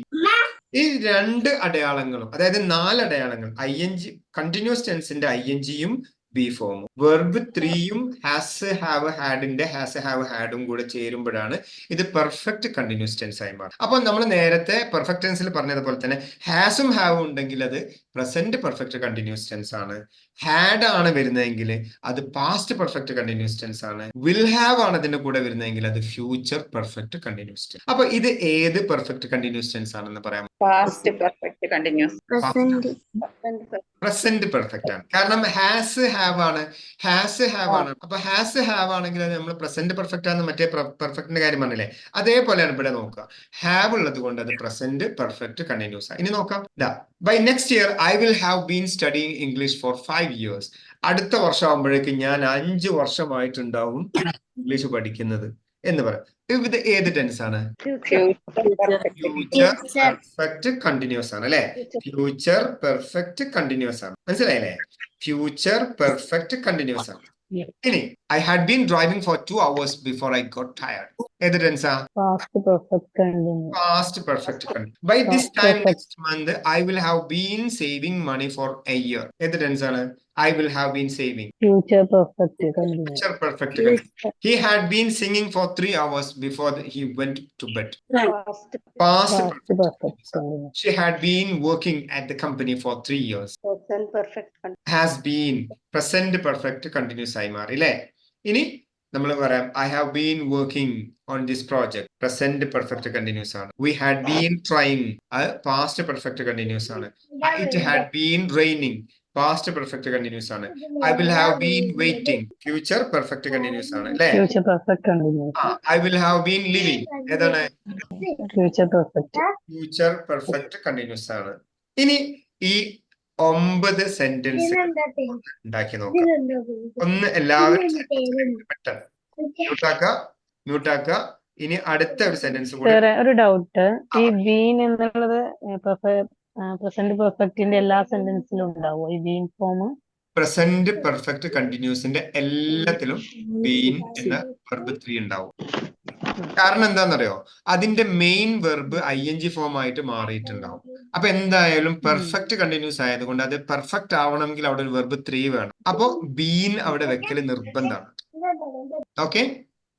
ഈ രണ്ട് അടയാളങ്ങളും, അതായത് 4 അടയാളങ്ങൾ, ING കണ്ടിന്യൂസ് ടെൻസിന്റെ INGയും ബി ഫോമും, വെർബ് 3ഉം ഹാസ്, ഹാവ്, ഹാഡിന്റെ ഹാസ്, ഹാവ്, ഹാഡും കൂടെ ചേരുമ്പോഴാണ് ഇത് പെർഫെക്റ്റ് കണ്ടിന്യൂസ് ടെൻസ് ആയി മാറും. അപ്പൊ നമ്മൾ നേരത്തെ പെർഫെക്റ്റ് ടെൻസിൽ പറഞ്ഞതുപോലെ തന്നെ ഹാസും ഹാവും ഉണ്ടെങ്കിൽ അത് പ്രസന്റ് പെർഫെക്റ്റ് കണ്ടിന്യൂസ് ടെൻസ് ആണ്. ഹാഡ് ആണ് വരുന്നതെങ്കിൽ അത് പാസ്റ്റ് പെർഫെക്റ്റ് കണ്ടിന്യൂസ് ടെൻസ് ആണ്. വിൽ ഹാവ് ആണ് അതിന്റെ കൂടെ വരുന്നതെങ്കിൽ അത് ഫ്യൂച്ചർ പെർഫെക്റ്റ് കണ്ടിന്യൂസ് ടെൻസ്. അപ്പൊ ഇത് ഏത് പെർഫെക്റ്റ് കണ്ടിന്യൂസ് ടെൻസ് ആണെന്ന് പറയാം? Past perfect continuous. Present perfect ആണ്. കാരണം ഹാസ് ഹാവ് ആണ്, ഹാസ് ഹാവ് ആണ്. അപ്പൊ ഹാസ് ഹാവ് ആണെങ്കിൽ നമ്മൾ പ്രസന്റ് പെർഫെക്റ്റ് ആണ്. മറ്റേ പെർഫെക്റ്റിന്റെ കാര്യം പറഞ്ഞില്ലേ, അതേപോലെയാണ് ഇവിടെ നോക്കുക. ഹാവ് ഉള്ളത് കൊണ്ട് അത് പ്രസന്റ് പെർഫെക്റ്റ് കണ്ടിന്യൂസ് ആണ്. ഇനി നോക്കാം, by next year I will have been studying English for 5 years. അടുത്ത വർഷം ആകുമ്പോഴേക്കും ഞാൻ 5 വർഷമായിട്ടുണ്ടാവും ഇംഗ്ലീഷ് പഠിക്കുന്നത് എന്ന് പറയാം. ഇത് ഏത് ടെൻസ് ആണ്? ഫ്യൂച്ചർ പെർഫെക്റ്റ് കണ്ടിന്യൂസ് ആണ് അല്ലെ. ഫ്യൂച്ചർ പെർഫെക്റ്റ് കണ്ടിന്യൂസ് ആണ്, മനസ്സിലായില്ലേ? ഫ്യൂച്ചർ പെർഫെക്റ്റ് കണ്ടിന്യൂസ് ആണ്. ഇനി I had been driving for 2 hours before I got tired. ഏത് ടെൻസാ? Past perfect continuous. By this time next month I will have been saving money for a year. ഏത് tense ആണ്? I will have been saving. Future perfect Future perfect continuous. He had been singing for 3 hours before he went to bed. Past perfect. She had been working at the company for 3 years. Present perfect. Has been present perfect continuous ആയി മാറി അല്ലേ. ഇനി നമ്മൾ പറയാം I have been working on this project. Present perfect continuous ആണ്. We had been trying. Past perfect continuous ആണ്. It had been raining. Past perfect continuous ആണ്. I will have been waiting. Future perfect continuous ആണ് അല്ലേ. Future perfect continuous. I will have been living. ഏതാണ്? Future perfect. Future perfect continuous ആണ്. ഇനി ഈ 9 sentence ഉണ്ടാക്കി നോക്കാം. ഒന്ന് എല്ലാവരും പെട്ടെന്ന് മ്യൂട്ടാക്ക. ഇനി അടുത്ത ഒരു സെന്റൻസ് കൂടെ. സാറേ ഒരു ഡൗട്ട്, ഈ ബീൻ എന്നുള്ളത് പ്രസന്റ് പെർഫെക്റ്റിന്റെ എല്ലാ സെന്റൻസിലും ഉണ്ടാവോ ഈ ബീൻ ഫോം? പ്രസന്റ് പെർഫെക്റ്റ് കണ്ടിന്യൂസിന്റെ എല്ലാത്തിലും ബീൻ എന്ന വെർബ് 3 ഉണ്ടാവും. കാരണം എന്താണെന്നറിയോ, അതിന്റെ മെയിൻ വെർബ് ING ഫോം ആയിട്ട് മാറിയിട്ടുണ്ടാവും. അപ്പൊ എന്തായാലും പെർഫെക്റ്റ് കണ്ടിന്യൂസ് ആയതുകൊണ്ട് അത് പെർഫെക്റ്റ് ആവണമെങ്കിൽ അവിടെ ഒരു വെർബ് 3 വേണം. അപ്പോ ബീൻ അവിടെ വെക്കല് നിർബന്ധമാണ്. ഓക്കെ.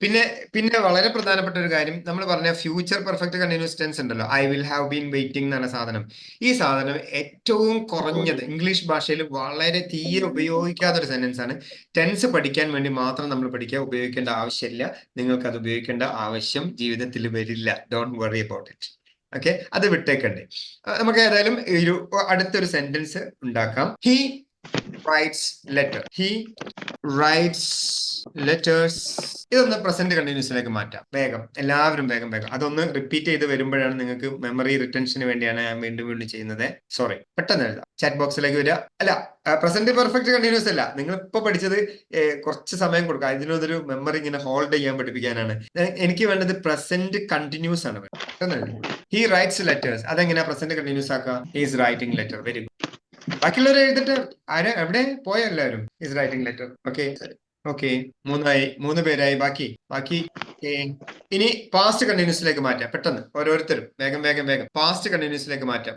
പിന്നെ വളരെ പ്രധാനപ്പെട്ട ഒരു കാര്യം നമ്മൾ പറഞ്ഞ ഫ്യൂച്ചർ പെർഫെക്റ്റ് കണ്ടിന്യൂസ് ടെൻസ് ഉണ്ടല്ലോ, I will have been waiting എന്നാണ് സാധനം. ഈ സാധനം ഏറ്റവും കുറഞ്ഞത് ഇംഗ്ലീഷ് ഭാഷയിൽ വളരെ തീരെ ഉപയോഗിക്കാത്ത ഒരു സെന്റൻസ് ആണ്. ടെൻസ് പഠിക്കാൻ വേണ്ടി മാത്രം നമ്മൾ ഉപയോഗിക്കേണ്ട ആവശ്യമില്ല. നിങ്ങൾക്ക് അത് ഉപയോഗിക്കേണ്ട ആവശ്യം ജീവിതത്തിൽ വരില്ല. Don't worry about it. Okay, അത് വിട്ടേക്കണ്ടേ. നമുക്ക് ഏതായാലും ഒരു അടുത്തൊരു സെന്റൻസ് ഉണ്ടാക്കാം. He rights letter. He rights letters. ഇതൊന്ന് പ്രസന്റ് കണ്ടിന്യൂസിലേക്ക് മാറ്റാം. വേഗം എല്ലാവരും വേഗം. അതൊന്ന് റിപ്പീറ്റ് ചെയ്ത് വരുമ്പോഴാണ് നിങ്ങൾക്ക് മെമ്മറി റിട്ടൻഷന് വേണ്ടിയാണ് ഞാൻ വീണ്ടും ചെയ്യുന്നത്. സോറി, പെട്ടെന്ന് എഴുതാം. ചാറ്റ് ബോക്സിലേക്ക് വരിക. അല്ല, പ്രസന്റ് പെർഫെക്റ്റ് കണ്ടിന്യൂസ് അല്ല, നിങ്ങൾ ഇപ്പൊ പഠിച്ചത് കുറച്ച് സമയം കൊടുക്കുക. ഇതിനൊരു മെമ്മറി ഇങ്ങനെ ഹോൾഡ് ചെയ്യാൻ പഠിപ്പിക്കാനാണ്. എനിക്ക് വേണ്ടത് പ്രസന്റ് കണ്ടിന്യൂസ് ആണ്. പെട്ടെന്ന് ഹി റൈറ്റ്സ് ലെറ്റേഴ്സ്. അതെങ്ങനെയാ പ്രസന്റ് കണ്ടിന്യൂസ് ആക്കുക? He's writing letter. Very good. ബാക്കിയുള്ളവർ എഴുതിട്ട് എവിടെ പോയ എല്ലാവരും? Is writing letter. ഓക്കെ, 3 പേരായി. ബാക്കി ഇനി പാസ്റ്റ് കണ്ടിന്യൂസിലേക്ക് മാറ്റാം. പെട്ടെന്ന് ഓരോരുത്തരും വേഗം പാസ്റ്റ് കണ്ടിന്യൂസിലേക്ക് മാറ്റാം.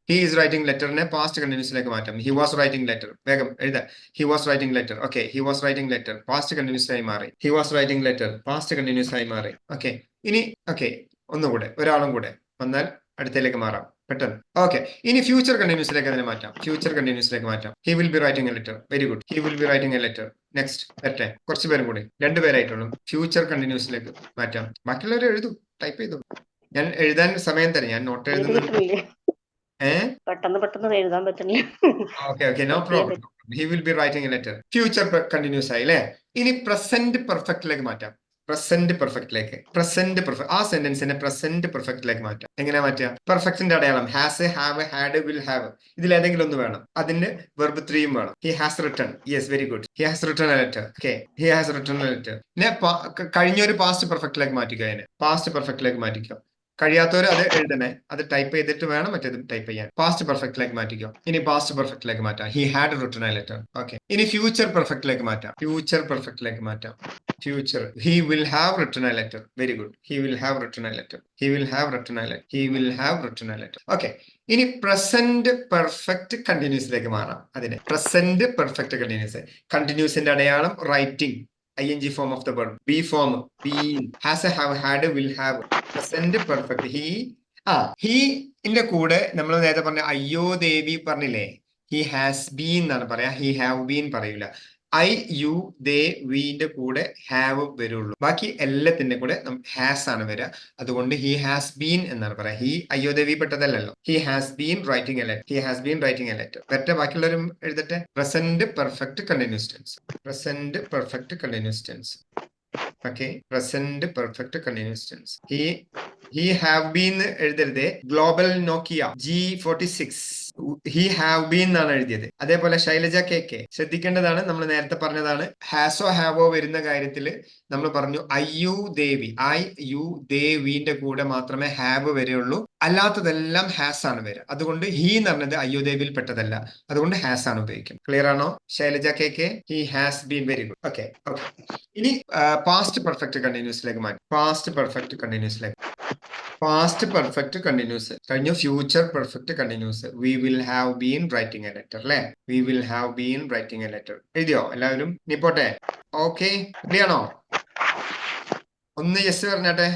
ഹി ഈസ് റൈറ്റിംഗ് ലെറ്ററിനെ പാസ്റ്റ് കണ്ടിന്യൂസിലേക്ക് മാറ്റാം. He was writing letter. വേഗം എഴുതാം. He was writing letter. Okay, he was writing letter past continuous ആയി മാറി. He was writing letter past continuous ആയി മാറി. ഓക്കെ, ഇനി ഒന്നുകൂടെ ഒരാളും കൂടെ വന്നാൽ അടുത്തേക്ക് മാറാം പെട്ടെന്ന്. ഓക്കെ, ഇനി ഫ്യൂച്ചർ കണ്ടിന്യൂസിലേക്ക് അതിനെ മാറ്റാം. He will be writing a letter. Very good. He will be writing a letter. Next വരട്ടെ, കുറച്ച് പേരും കൂടി, 2 പേരായിട്ടുള്ളൂ. ഫ്യൂച്ചർ കണ്ടിന്യൂസിലേക്ക് മാറ്റാം. ബാക്കിയുള്ളവർ എഴുതൂ, ടൈപ്പ് ചെയ്തു. ഞാൻ എഴുതാൻ സമയം തരാം. ഞാൻ നോട്ട് എഴുതുന്നത് പെട്ടെന്ന് എഴുതാൻ പറ്റുന്നില്ല. Okay, no problem. He will be writing a letter. Future continuous ആയി അല്ലേ? ഇനി പ്രസന്റ് പെർഫെക്റ്റിലേക്ക് മാറ്റാം. ആ സെന്റൻസിനെ പ്രസന്റ് പെർഫെക്റ്റിലേക്ക് മാറ്റാം. എങ്ങനെ മാറ്റാം? പെർഫെക്റ്റിന്റെ അടയാളം has, have, had, will have, ഇതിലേതെങ്കിലും ഒന്ന് വേണം. അതിന്റെ വെർബ് 3 വേണം. He has written. Yes, very good. He has written A letter. Okay, he has written A letter. പിന്നെ കഴിഞ്ഞൊരു പാസ്റ്റ് പെർഫെക്റ്റിലേക്ക് മാറ്റിക്കുക. അതിനെ പാസ്റ്റ് പെർഫെക്റ്റിലേക്ക് മാറ്റിക്കുക. കഴിയാത്തവർ അത് എഴുതണേ. അത് ടൈപ്പ് ചെയ്തിട്ട് വേണം മറ്റേത് ടൈപ്പ് ചെയ്യാൻ. പാസ്റ്റ് പെർഫെക്റ്റിലേക്ക് മാറ്റിക്കോ. ഇനി പാസ്റ്റ് പെർഫെക്റ്റിലേക്ക് മാറ്റാം. He had written A letter. Okay, ഇനി ഫ്യൂച്ചർ പെർഫെക്റ്റിലേക്ക് മാറ്റാം. Future he will have written A letter. Very good. He will have written A letter. Okay, ഇനി പ്രസന്റ് പെർഫെക്റ്റ് കണ്ടിന്യൂസിലേക്ക് മാറാം. അതിനെ പ്രസന്റ് പെർഫെക്റ്റ് കണ്ടിന്യൂസിന്റെ അടയാളം writing, ING form of the verb. B form, been, has, have, had, will have. Present perfect. He ഇന്റെ കൂടെ നമ്മൾ നേരത്തെ പറഞ്ഞ അയ്യോ ദേവി പറഞ്ഞില്ലേ, he has been എന്നാണ് പറയാ. he have been പറയൂല. I, you, they, weന്റെ കൂടെ have വരുള്ളൂ. ബാക്കി എല്ലാത്തിന്റെ കൂടെ has ആണ് വരിക. അതുകൊണ്ട് he has been എന്നാണ് പറയാ. he അയ്യോ ദേവി പെട്ടതല്ലല്ലോ. he has been writing a letter. വരട്ടെ, ബാക്കിയുള്ളവരും എഴുതട്ടെ. Present perfect continuous tense. Okay, present perfect continuous tense. he have been എഴുതരുതേ. Global Nokia G46 he have been എന്നാണ് എഴുതിയത്. അതേപോലെ ശൈലജ KK ശ്രദ്ധിക്കേണ്ടതാണ്. നമ്മൾ നേരത്തെ പറഞ്ഞതാണ്, ഹാസോ ഹാവോ വരുന്ന കാര്യത്തിൽ നമ്മൾ പറഞ്ഞു ഐ യു ദേവിന്റെ കൂടെ മാത്രമേ ഹാവ് വരെയുള്ളൂ. അല്ലാത്തതെല്ലാം ഹാസ് ആണ് വരിക. അതുകൊണ്ട് ഹി എന്ന് പറഞ്ഞത് അയ്യോ ദേവിയിൽ പെട്ടതല്ല. അതുകൊണ്ട് ഹാസ് ആണ് ഉപയോഗിക്കും. ക്ലിയർ ആണോ Shailaja KK? He has been. Very good. Okay, ഇനി പാസ്റ്റ് പെർഫെക്റ്റ് കണ്ടിന്യൂസിലേക്ക് മാറ്റി. പാസ്റ്റ് പെർഫെക്റ്റ് കണ്ടിന്യൂസ് കഴിഞ്ഞു. Future perfect continuous. V will have been writing a letter അല്ലെ? എഴുതിയോ എല്ലാവരും? ഇനി പോട്ടെ. ഓക്കെ, റെഡിയാണോ? ഒന്ന് യെസ് പറഞ്ഞാട്ടെ.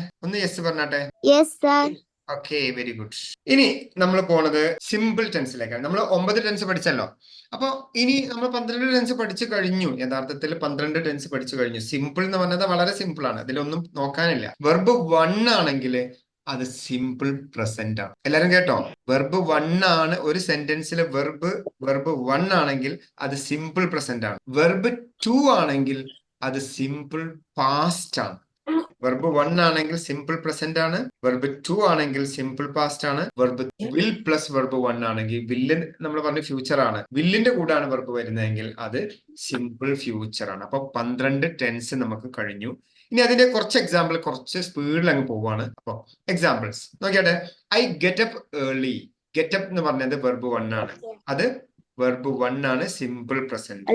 Okay, very good. ഇനി നമ്മൾ പോണത് സിമ്പിൾ ടെൻസിലേക്കാണ്. നമ്മൾ 9 ടെൻസ് പഠിച്ചല്ലോ. അപ്പൊ ഇനി നമ്മൾ 12 ടെൻസ് പഠിച്ചു കഴിഞ്ഞു. യഥാർത്ഥത്തിൽ 12 ടെൻസ് പഠിച്ചു കഴിഞ്ഞു. സിമ്പിൾ എന്ന് പറഞ്ഞത് വളരെ സിമ്പിൾ ആണ്. അതിലൊന്നും നോക്കാനില്ല. വെർബ് 1 ആണെങ്കിൽ അത് സിമ്പിൾ പ്രസന്റ് ആണ്. എല്ലാരും കേട്ടോ? വെർബ് 1 ആണ്. ഒരു സെന്റൻസിലെ വെർബ് 1 ആണെങ്കിൽ അത് സിമ്പിൾ പ്രസന്റ് ആണ്. വെർബ് 2 ആണെങ്കിൽ അത് സിമ്പിൾ പാസ്റ്റ് ആണ്. വെർബ് 1 ആണെങ്കിൽ സിമ്പിൾ പ്രസന്റ് ആണ്, വെർബ് 2 ആണെങ്കിൽ സിമ്പിൾ പാസ്റ്റ് ആണ്, വെർബ് വിൽ പ്ലസ് വെർബ് 1 ആണെങ്കിൽ വില്ല് നമ്മൾ പറഞ്ഞ ഫ്യൂച്ചർ ആണ്, വില്ലിന്റെ കൂടാണ് വെർബ് വരുന്നതെങ്കിൽ അത് സിമ്പിൾ ഫ്യൂച്ചർ ആണ്. അപ്പൊ 12 ടെൻസ് നമുക്ക് കഴിഞ്ഞു. ഇനി അതിന്റെ കുറച്ച് എക്സാമ്പിൾ കുറച്ച് സ്പീഡിൽ അങ്ങ് പോവാണ്. അപ്പൊ എക്സാമ്പിൾസ് നോക്കിയാട്ടെ. I get up early. Get up എന്ന് പറഞ്ഞത് വെർബ് 1 ആണ്, അത് വെർബ് 1 ആണ്, simple present.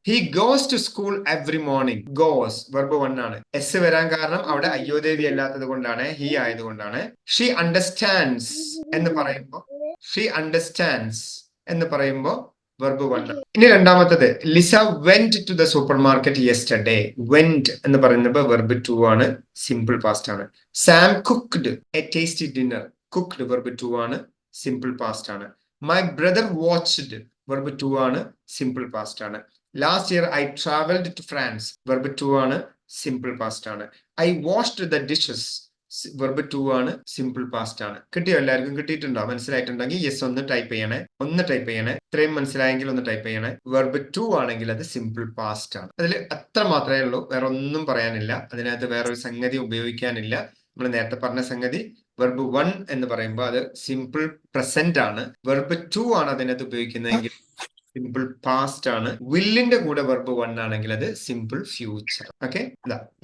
He goes to school every morning. Goes verb 1 ആണ്. എസ് വരാൻ കാരണം അവിടെ അയ്യോദേവി അല്ലാത്തത് കൊണ്ടാണ്, ഹി ആയതുകൊണ്ടാണ്. ഷീ അണ്ടർസ്റ്റാൻഡ്സ് എന്ന് പറയുമ്പോൾ, ഷീ അണ്ടർസ്റ്റാൻഡ്സ് എന്ന് പറയുമ്പോൾ വെർബ് 1 ആണ്. ഇനി രണ്ടാമത്തത് Lisa went to the supermarket yesterday. Went എന്ന് പറയുന്നത് വെർബ് 2 ആണ്, സിമ്പിൾ പാസ്റ്റ് ആണ്. Sam cooked a tasty dinner. Cooked verb 2 ആണ്, സിമ്പിൾ പാസ്റ്റ് ആണ്. മൈ ബ്രദർ വാച്ച്ഡ് വെർബ് 2 ആണ്, സിമ്പിൾ പാസ്റ്റ് ആണ്. Last year I travelled to France verb 2 ആണ്, simple past ആണ്. I washed the dishes verb 2 ആണ്, simple past ആണ്. കിട്ടിയോ? എല്ലാവർക്കും കിട്ടിയിട്ടുണ്ടോ? മനസ്സിലായിട്ടുണ്ടെങ്കിൽ യെസ് ഒന്ന് ടൈപ്പ് ചെയ്യണേ, ഒന്ന് ടൈപ്പ് ചെയ്യണേ. ഇത്രയും മനസ്സിലായെങ്കിൽ ഒന്ന് ടൈപ്പ് ചെയ്യണേ. വെർബ് 2 ആണെങ്കിൽ അത് സിമ്പിൾ പാസ്റ്റ് ആണ്. അതിൽ അത്ര മാത്രമേ ഉള്ളൂ, വേറെ ഒന്നും പറയാനില്ല. അതിനകത്ത് വേറൊരു സംഗതി ഉപയോഗിക്കാനില്ല. നമ്മൾ നേരത്തെ പറഞ്ഞ സംഗതി വെർബ് 1 എന്ന് പറയുമ്പോൾ അത് സിമ്പിൾ പ്രസന്റ് ആണ്. വെർബ് 2 ആണ് അതിനകത്ത് ഉപയോഗിക്കുന്നതെങ്കിൽ സിമ്പിൾ പാസ്റ്റ് ആണ്. വില്ലിന്റെ കൂടെ വെർബ് 1 ആണെങ്കിൽ അത് സിമ്പിൾ ഫ്യൂച്ചർ. ഓക്കെ,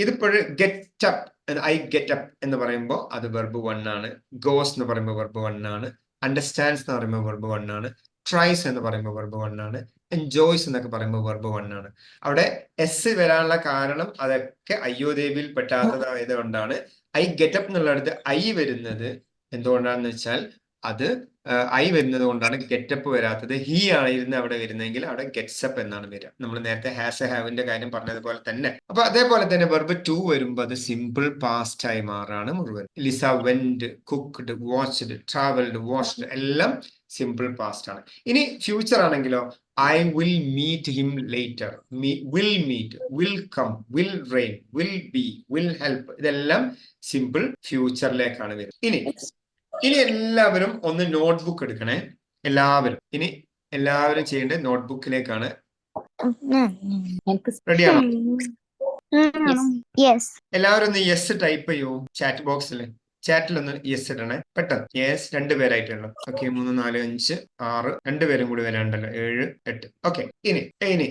ഇതിപ്പോഴ് get up, I get up എന്ന് പറയുമ്പോൾ അത് വെർബ് 1 ആണ്. ഗോസ് എന്ന് പറയുമ്പോൾ വെർബ് 1 ആണ്. അണ്ടർസ്റ്റാൻഡ്സ് എന്ന് പറയുമ്പോൾ വെർബ് 1 ആണ്. ട്രൈസ് എന്ന് പറയുമ്പോൾ വെർബ് 1 ആണ്. എൻജോയ്സ് എന്നൊക്കെ പറയുമ്പോൾ വെർബ് 1 ആണ്. അവിടെ എസ് വരാനുള്ള കാരണം അതൊക്കെ അയ്യോദേവിയിൽ പെട്ടാത്തതായത് കൊണ്ടാണ്. ഐ ഗെറ്റ് അപ്പ് എന്നുള്ളടത്ത് ഐ വരുന്നത് എന്തുകൊണ്ടാണെന്ന് വെച്ചാൽ അത് ഐ വരുന്നത് കൊണ്ടാണ് ഗെറ്റപ്പ് വരാത്തത്. ഹി ആയിരുന്നു അവിടെ വരുന്നതെങ്കിൽ അവിടെ ഗെറ്റ്സ് അപ്പ് എന്നാണ് വരിക. നമ്മൾ നേരത്തെ ഹാസ് എ ഹാവിന്റെ കാര്യം പറഞ്ഞതുപോലെ തന്നെ. അപ്പൊ അതേപോലെ തന്നെ വെർബ് 2 വരുമ്പോൾ അത് സിമ്പിൾ പാസ്റ്റ് ആയി മാറാണ് മുഴുവൻ. Lisa went, cooked, watched, travelled, washed എല്ലാം സിമ്പിൾ പാസ്റ്റ് ആണ്. ഇനി ഫ്യൂച്ചർ ആണെങ്കിലോ I will meet him later. Will meet, will come, will rain, will be, will help ഇതെല്ലാം സിമ്പിൾ ഫ്യൂച്ചറിലേക്കാണ് വരുന്നത്. ഇനി എല്ലാവരും ഒന്ന് നോട്ട്ബുക്ക് എടുക്കണേ. ഇനി എല്ലാവരും ചെയ്യേണ്ടത് നോട്ട്ബുക്കിലേക്കാണ്. റെഡിയാണോ? എല്ലാവരും ഒന്ന് യെസ് ടൈപ്പ് ചെയ്യൂ ചാറ്റ് ബോക്സിൽ. ചാറ്റിലൊന്ന് യെസ് ഇടണേ പെട്ടെന്ന്. യെസ് 2 പേരായിട്ടുള്ളൂ. ഓക്കെ, 3, 4, 5, 6 2 പേരും കൂടി വരാണ്ടല്ലോ, 7, 8. ഓക്കെ, ഇനി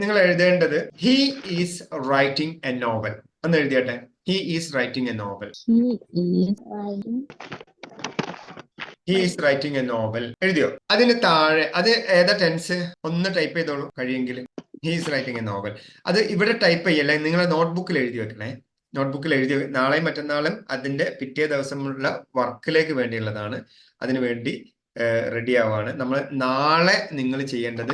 നിങ്ങൾ എഴുതേണ്ടത് he is writing a novel. ഒന്ന് എഴുതിയാട്ടെ. He is writing a novel. He is writing a novel എഴുതിയോ? അതിന് താഴെ അത് ഏതാ ടെൻസ് ഒന്ന് ടൈപ്പ് ചെയ്തോളൂ കഴിയെങ്കിൽ. He is writing a novel അത് ഇവിടെ ടൈപ്പ് ചെയ്യല്ലേ, നിങ്ങളെ നോട്ട്ബുക്കിൽ എഴുതി വെക്കണേ. നോട്ട്ബുക്കിൽ എഴുതി, നാളെയും മറ്റന്നാളും അതിന്റെ പിറ്റേ ദിവസമുള്ള വർക്കിലേക്ക് വേണ്ടിയുള്ളതാണ്. അതിനുവേണ്ടി റെഡി ആവുകയാണ് നമ്മൾ. നാളെ നിങ്ങൾ ചെയ്യേണ്ടത്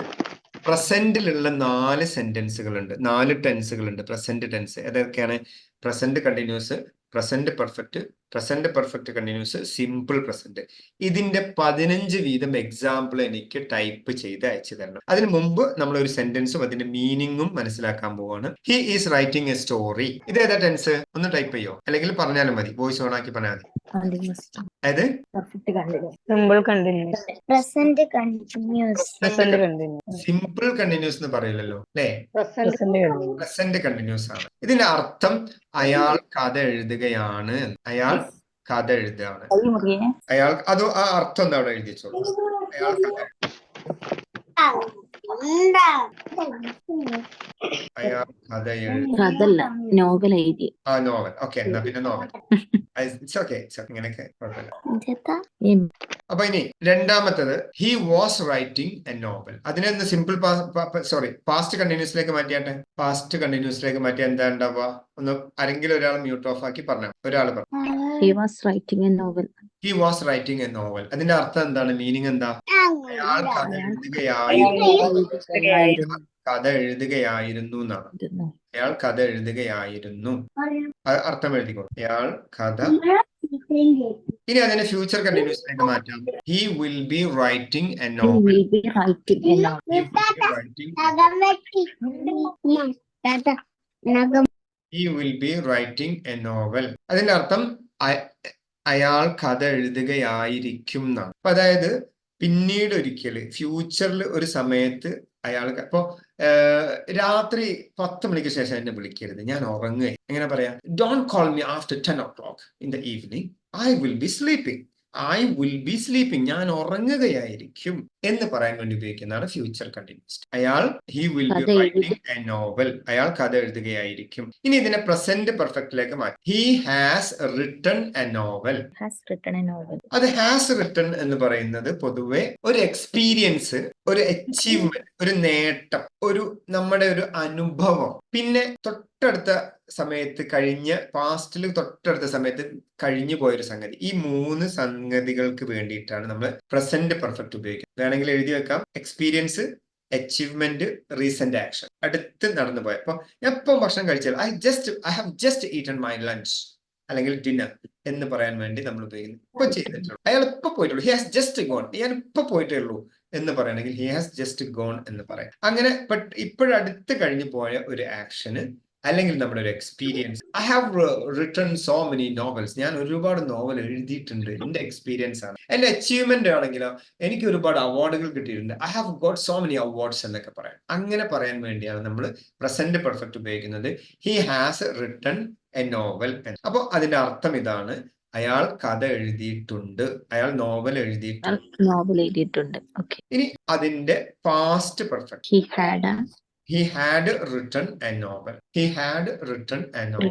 പ്രസന്റിലുള്ള 4 സെന്റൻസുകളുണ്ട്, 4 ടെൻസുകളുണ്ട്. പ്രസന്റ് ടെൻസ് ഏതൊക്കെയാണ്? Present continuous, present perfect, present perfect continuous, simple present. ഇതിന്റെ 15 വീതം എക്സാമ്പിൾ എനിക്ക് ടൈപ്പ് ചെയ്ത് അയച്ചു തരണം. അതിന് മുമ്പ് നമ്മൾ ഒരു സെന്റൻസും അതിന്റെ മീനിങ്ങും മനസ്സിലാക്കാൻ പോവാണ്. He is writing A story. ഇത് ഏതാ ടെൻസ് ഒന്ന് ടൈപ്പ് ചെയ്യോ, അല്ലെങ്കിൽ പറഞ്ഞാലും മതി, വോയിസ് ഓൺ ആക്കി പറഞ്ഞാൽ മതി. അതായത് simple continuous, present continuous, simple continuous എന്ന് പറയില്ലല്ലോ അല്ലേ? പ്രസന്റ് കണ്ടിന്യൂസ്, പ്രസന്റ് കണ്ടിന്യൂസ് ആണ്. ഇതിന്റെ അർത്ഥം അയാൾ കഥ എഴുതുകയാണ്, അയാൾ കഥ എഴുതുകയാണ്. അയാൾ അത് ആ അർത്ഥം എന്താ അവിടെ എഴുതി വെച്ചോളൂ. അയാൾ അയാൾ കഥ അതല്ല നോവൽ എഴുതി. ആ നോവൽ. ഓക്കെ, എന്നാ പിന്നെ നോവൽ. ഇങ്ങനെയൊക്കെ കുഴപ്പമില്ല. അപ്പൊ ഇനി രണ്ടാമത്തത് he was writing a novel. അതിനൊന്ന് സിമ്പിൾ പാസ്റ്റ് കണ്ടിന്യൂസിലേക്ക് മാറ്റിയാട്ടെ. പാസ്റ്റ് കണ്ടിന്യൂസിലേക്ക് മാറ്റിയാ എന്താ ഉണ്ടാവുക? ഒന്ന് ആരെങ്കിലും ഒരാൾ മ്യൂട്ട് ഓഫ് ആക്കി പറഞ്ഞു. ഒരാൾ പറഞ്ഞു he was writing a novel. He was writing a novel. അതിന്റെ അർത്ഥം എന്താണ്? മീനിങ് എന്താ? അയാൾ കഥ എഴുതുകയായിരുന്നു, കഥ എഴുതുകയായിരുന്നു എന്നാണ്. അയാൾ കഥ എഴുതുകയായിരുന്നു, അർത്ഥം എഴുതിക്കോളൂ. അയാൾ കഥ. ഇനി അതിനെ ഫ്യൂച്ചർ കണ്ടിന്യൂസിലേക്ക് മാറ്റാം. He will be writing a novel. He will be writing a novel. അതിന്റെ അർത്ഥം അയാൾ കഥ എഴുതുകയായിരിക്കും എന്നാണ്. അപ്പൊ അതായത് പിന്നീട് ഒരിക്കല് ഫ്യൂച്ചറിൽ ഒരു സമയത്ത് അയാൾക്ക് അപ്പോ രാത്രി 10 മണിക്ക് ശേഷം എന്നെ വിളിക്കരുത്, ഞാൻ ഉറങ്ങുക. എങ്ങനെ പറയാം? Don't call me after 10 o'clock in the evening, I will be sleeping. I will be sleeping. ഞാൻ ഉറങ്ങുകയായിരിക്കും എന്ന് പറയാൻ വേണ്ടി ഉപയോഗിക്കുന്നതാണ് ഫ്യൂച്ചർ കണ്ടിന്യൂസ്. അയാൾ he will be കഥ writing a novel. അയാൾ കഥ എഴുതുകയായിരിക്കും. ഇനി ഇതിനെ പ്രസന്റ് പെർഫെക്റ്റിലേക്ക് മാറ്റി. He has written a novel. Has written a novel. അത് ഹാസ് റിട്ടൺ എന്ന് പറയുന്നത് പൊതുവെ ഒരു എക്സ്പീരിയൻസ്, ഒരു അച്ചീവ്മെന്റ്, ഒരു നേട്ടം, നമ്മുടെ ഒരു അനുഭവം, പിന്നെ തൊട്ടടുത്ത സമയത്ത് പാസ്റ്റിൽ തൊട്ടടുത്ത സമയത്ത് കഴിഞ്ഞു പോയൊരു സംഗതി. ഈ 3 സംഗതികൾക്ക് വേണ്ടിയിട്ടാണ് നമ്മൾ പ്രസന്റ് പെർഫെക്റ്റ് ഉപയോഗിക്കുന്നത്. വേണമെങ്കിൽ എഴുതി വെക്കാം. Experience, achievement, recent action. അടുത്ത് നടന്നു പോയ അപ്പൊ എപ്പം ഭക്ഷണം കഴിച്ചാൽ I have just eaten my lunch അല്ലെങ്കിൽ ഡിന്നർ എന്ന് പറയാൻ വേണ്ടി നമ്മൾ ഉപയോഗിക്കുന്നു. ഇപ്പൊ ചെയ്തിട്ടുള്ളൂ, അയാൾ ഇപ്പൊ പോയിട്ടുള്ളൂ. He has just gone. ഞാൻ ഇപ്പൊ പോയിട്ടേ ഉള്ളൂ എന്ന് പറയണമെങ്കിൽ ഹി ഹാസ് ജസ്റ്റ് ഗോൺ എന്ന് പറയാം. അങ്ങനെ ഇപ്പോഴടുത്ത് കഴിഞ്ഞു പോയ ഒരു ആക്ഷന് അല്ലെങ്കിൽ നമ്മുടെ ഒരു experience. I have written so many novels. ഞാൻ ഒരുപാട് നോവൽ എഴുതിയിട്ടുണ്ട്, എന്റെ എക്സ്പീരിയൻസ് ആണ്. എന്റെ അച്ചീവ്മെന്റ് ആണെങ്കിലോ എനിക്ക് ഒരുപാട് അവാർഡുകൾ കിട്ടിയിട്ടുണ്ട്. I have got so many awards എന്നൊക്കെ പറയാം. അങ്ങനെ പറയാൻ വേണ്ടിയാണ് നമ്മൾ പ്രസന്റ് പെർഫെക്റ്റ് ഉപയോഗിക്കുന്നത്. He has written a novel. അപ്പൊ അതിന്റെ അർത്ഥം ഇതാണ്, അയാൾ കഥ എഴുതിയിട്ടുണ്ട്, അയാൾ നോവൽ എഴുതിയിട്ടുണ്ട്. നോവൽ എഴുതിയിട്ടുണ്ട്. ഓക്കെ. ഇനി അതിന്റെ past perfect. He had written a novel. He had written a novel.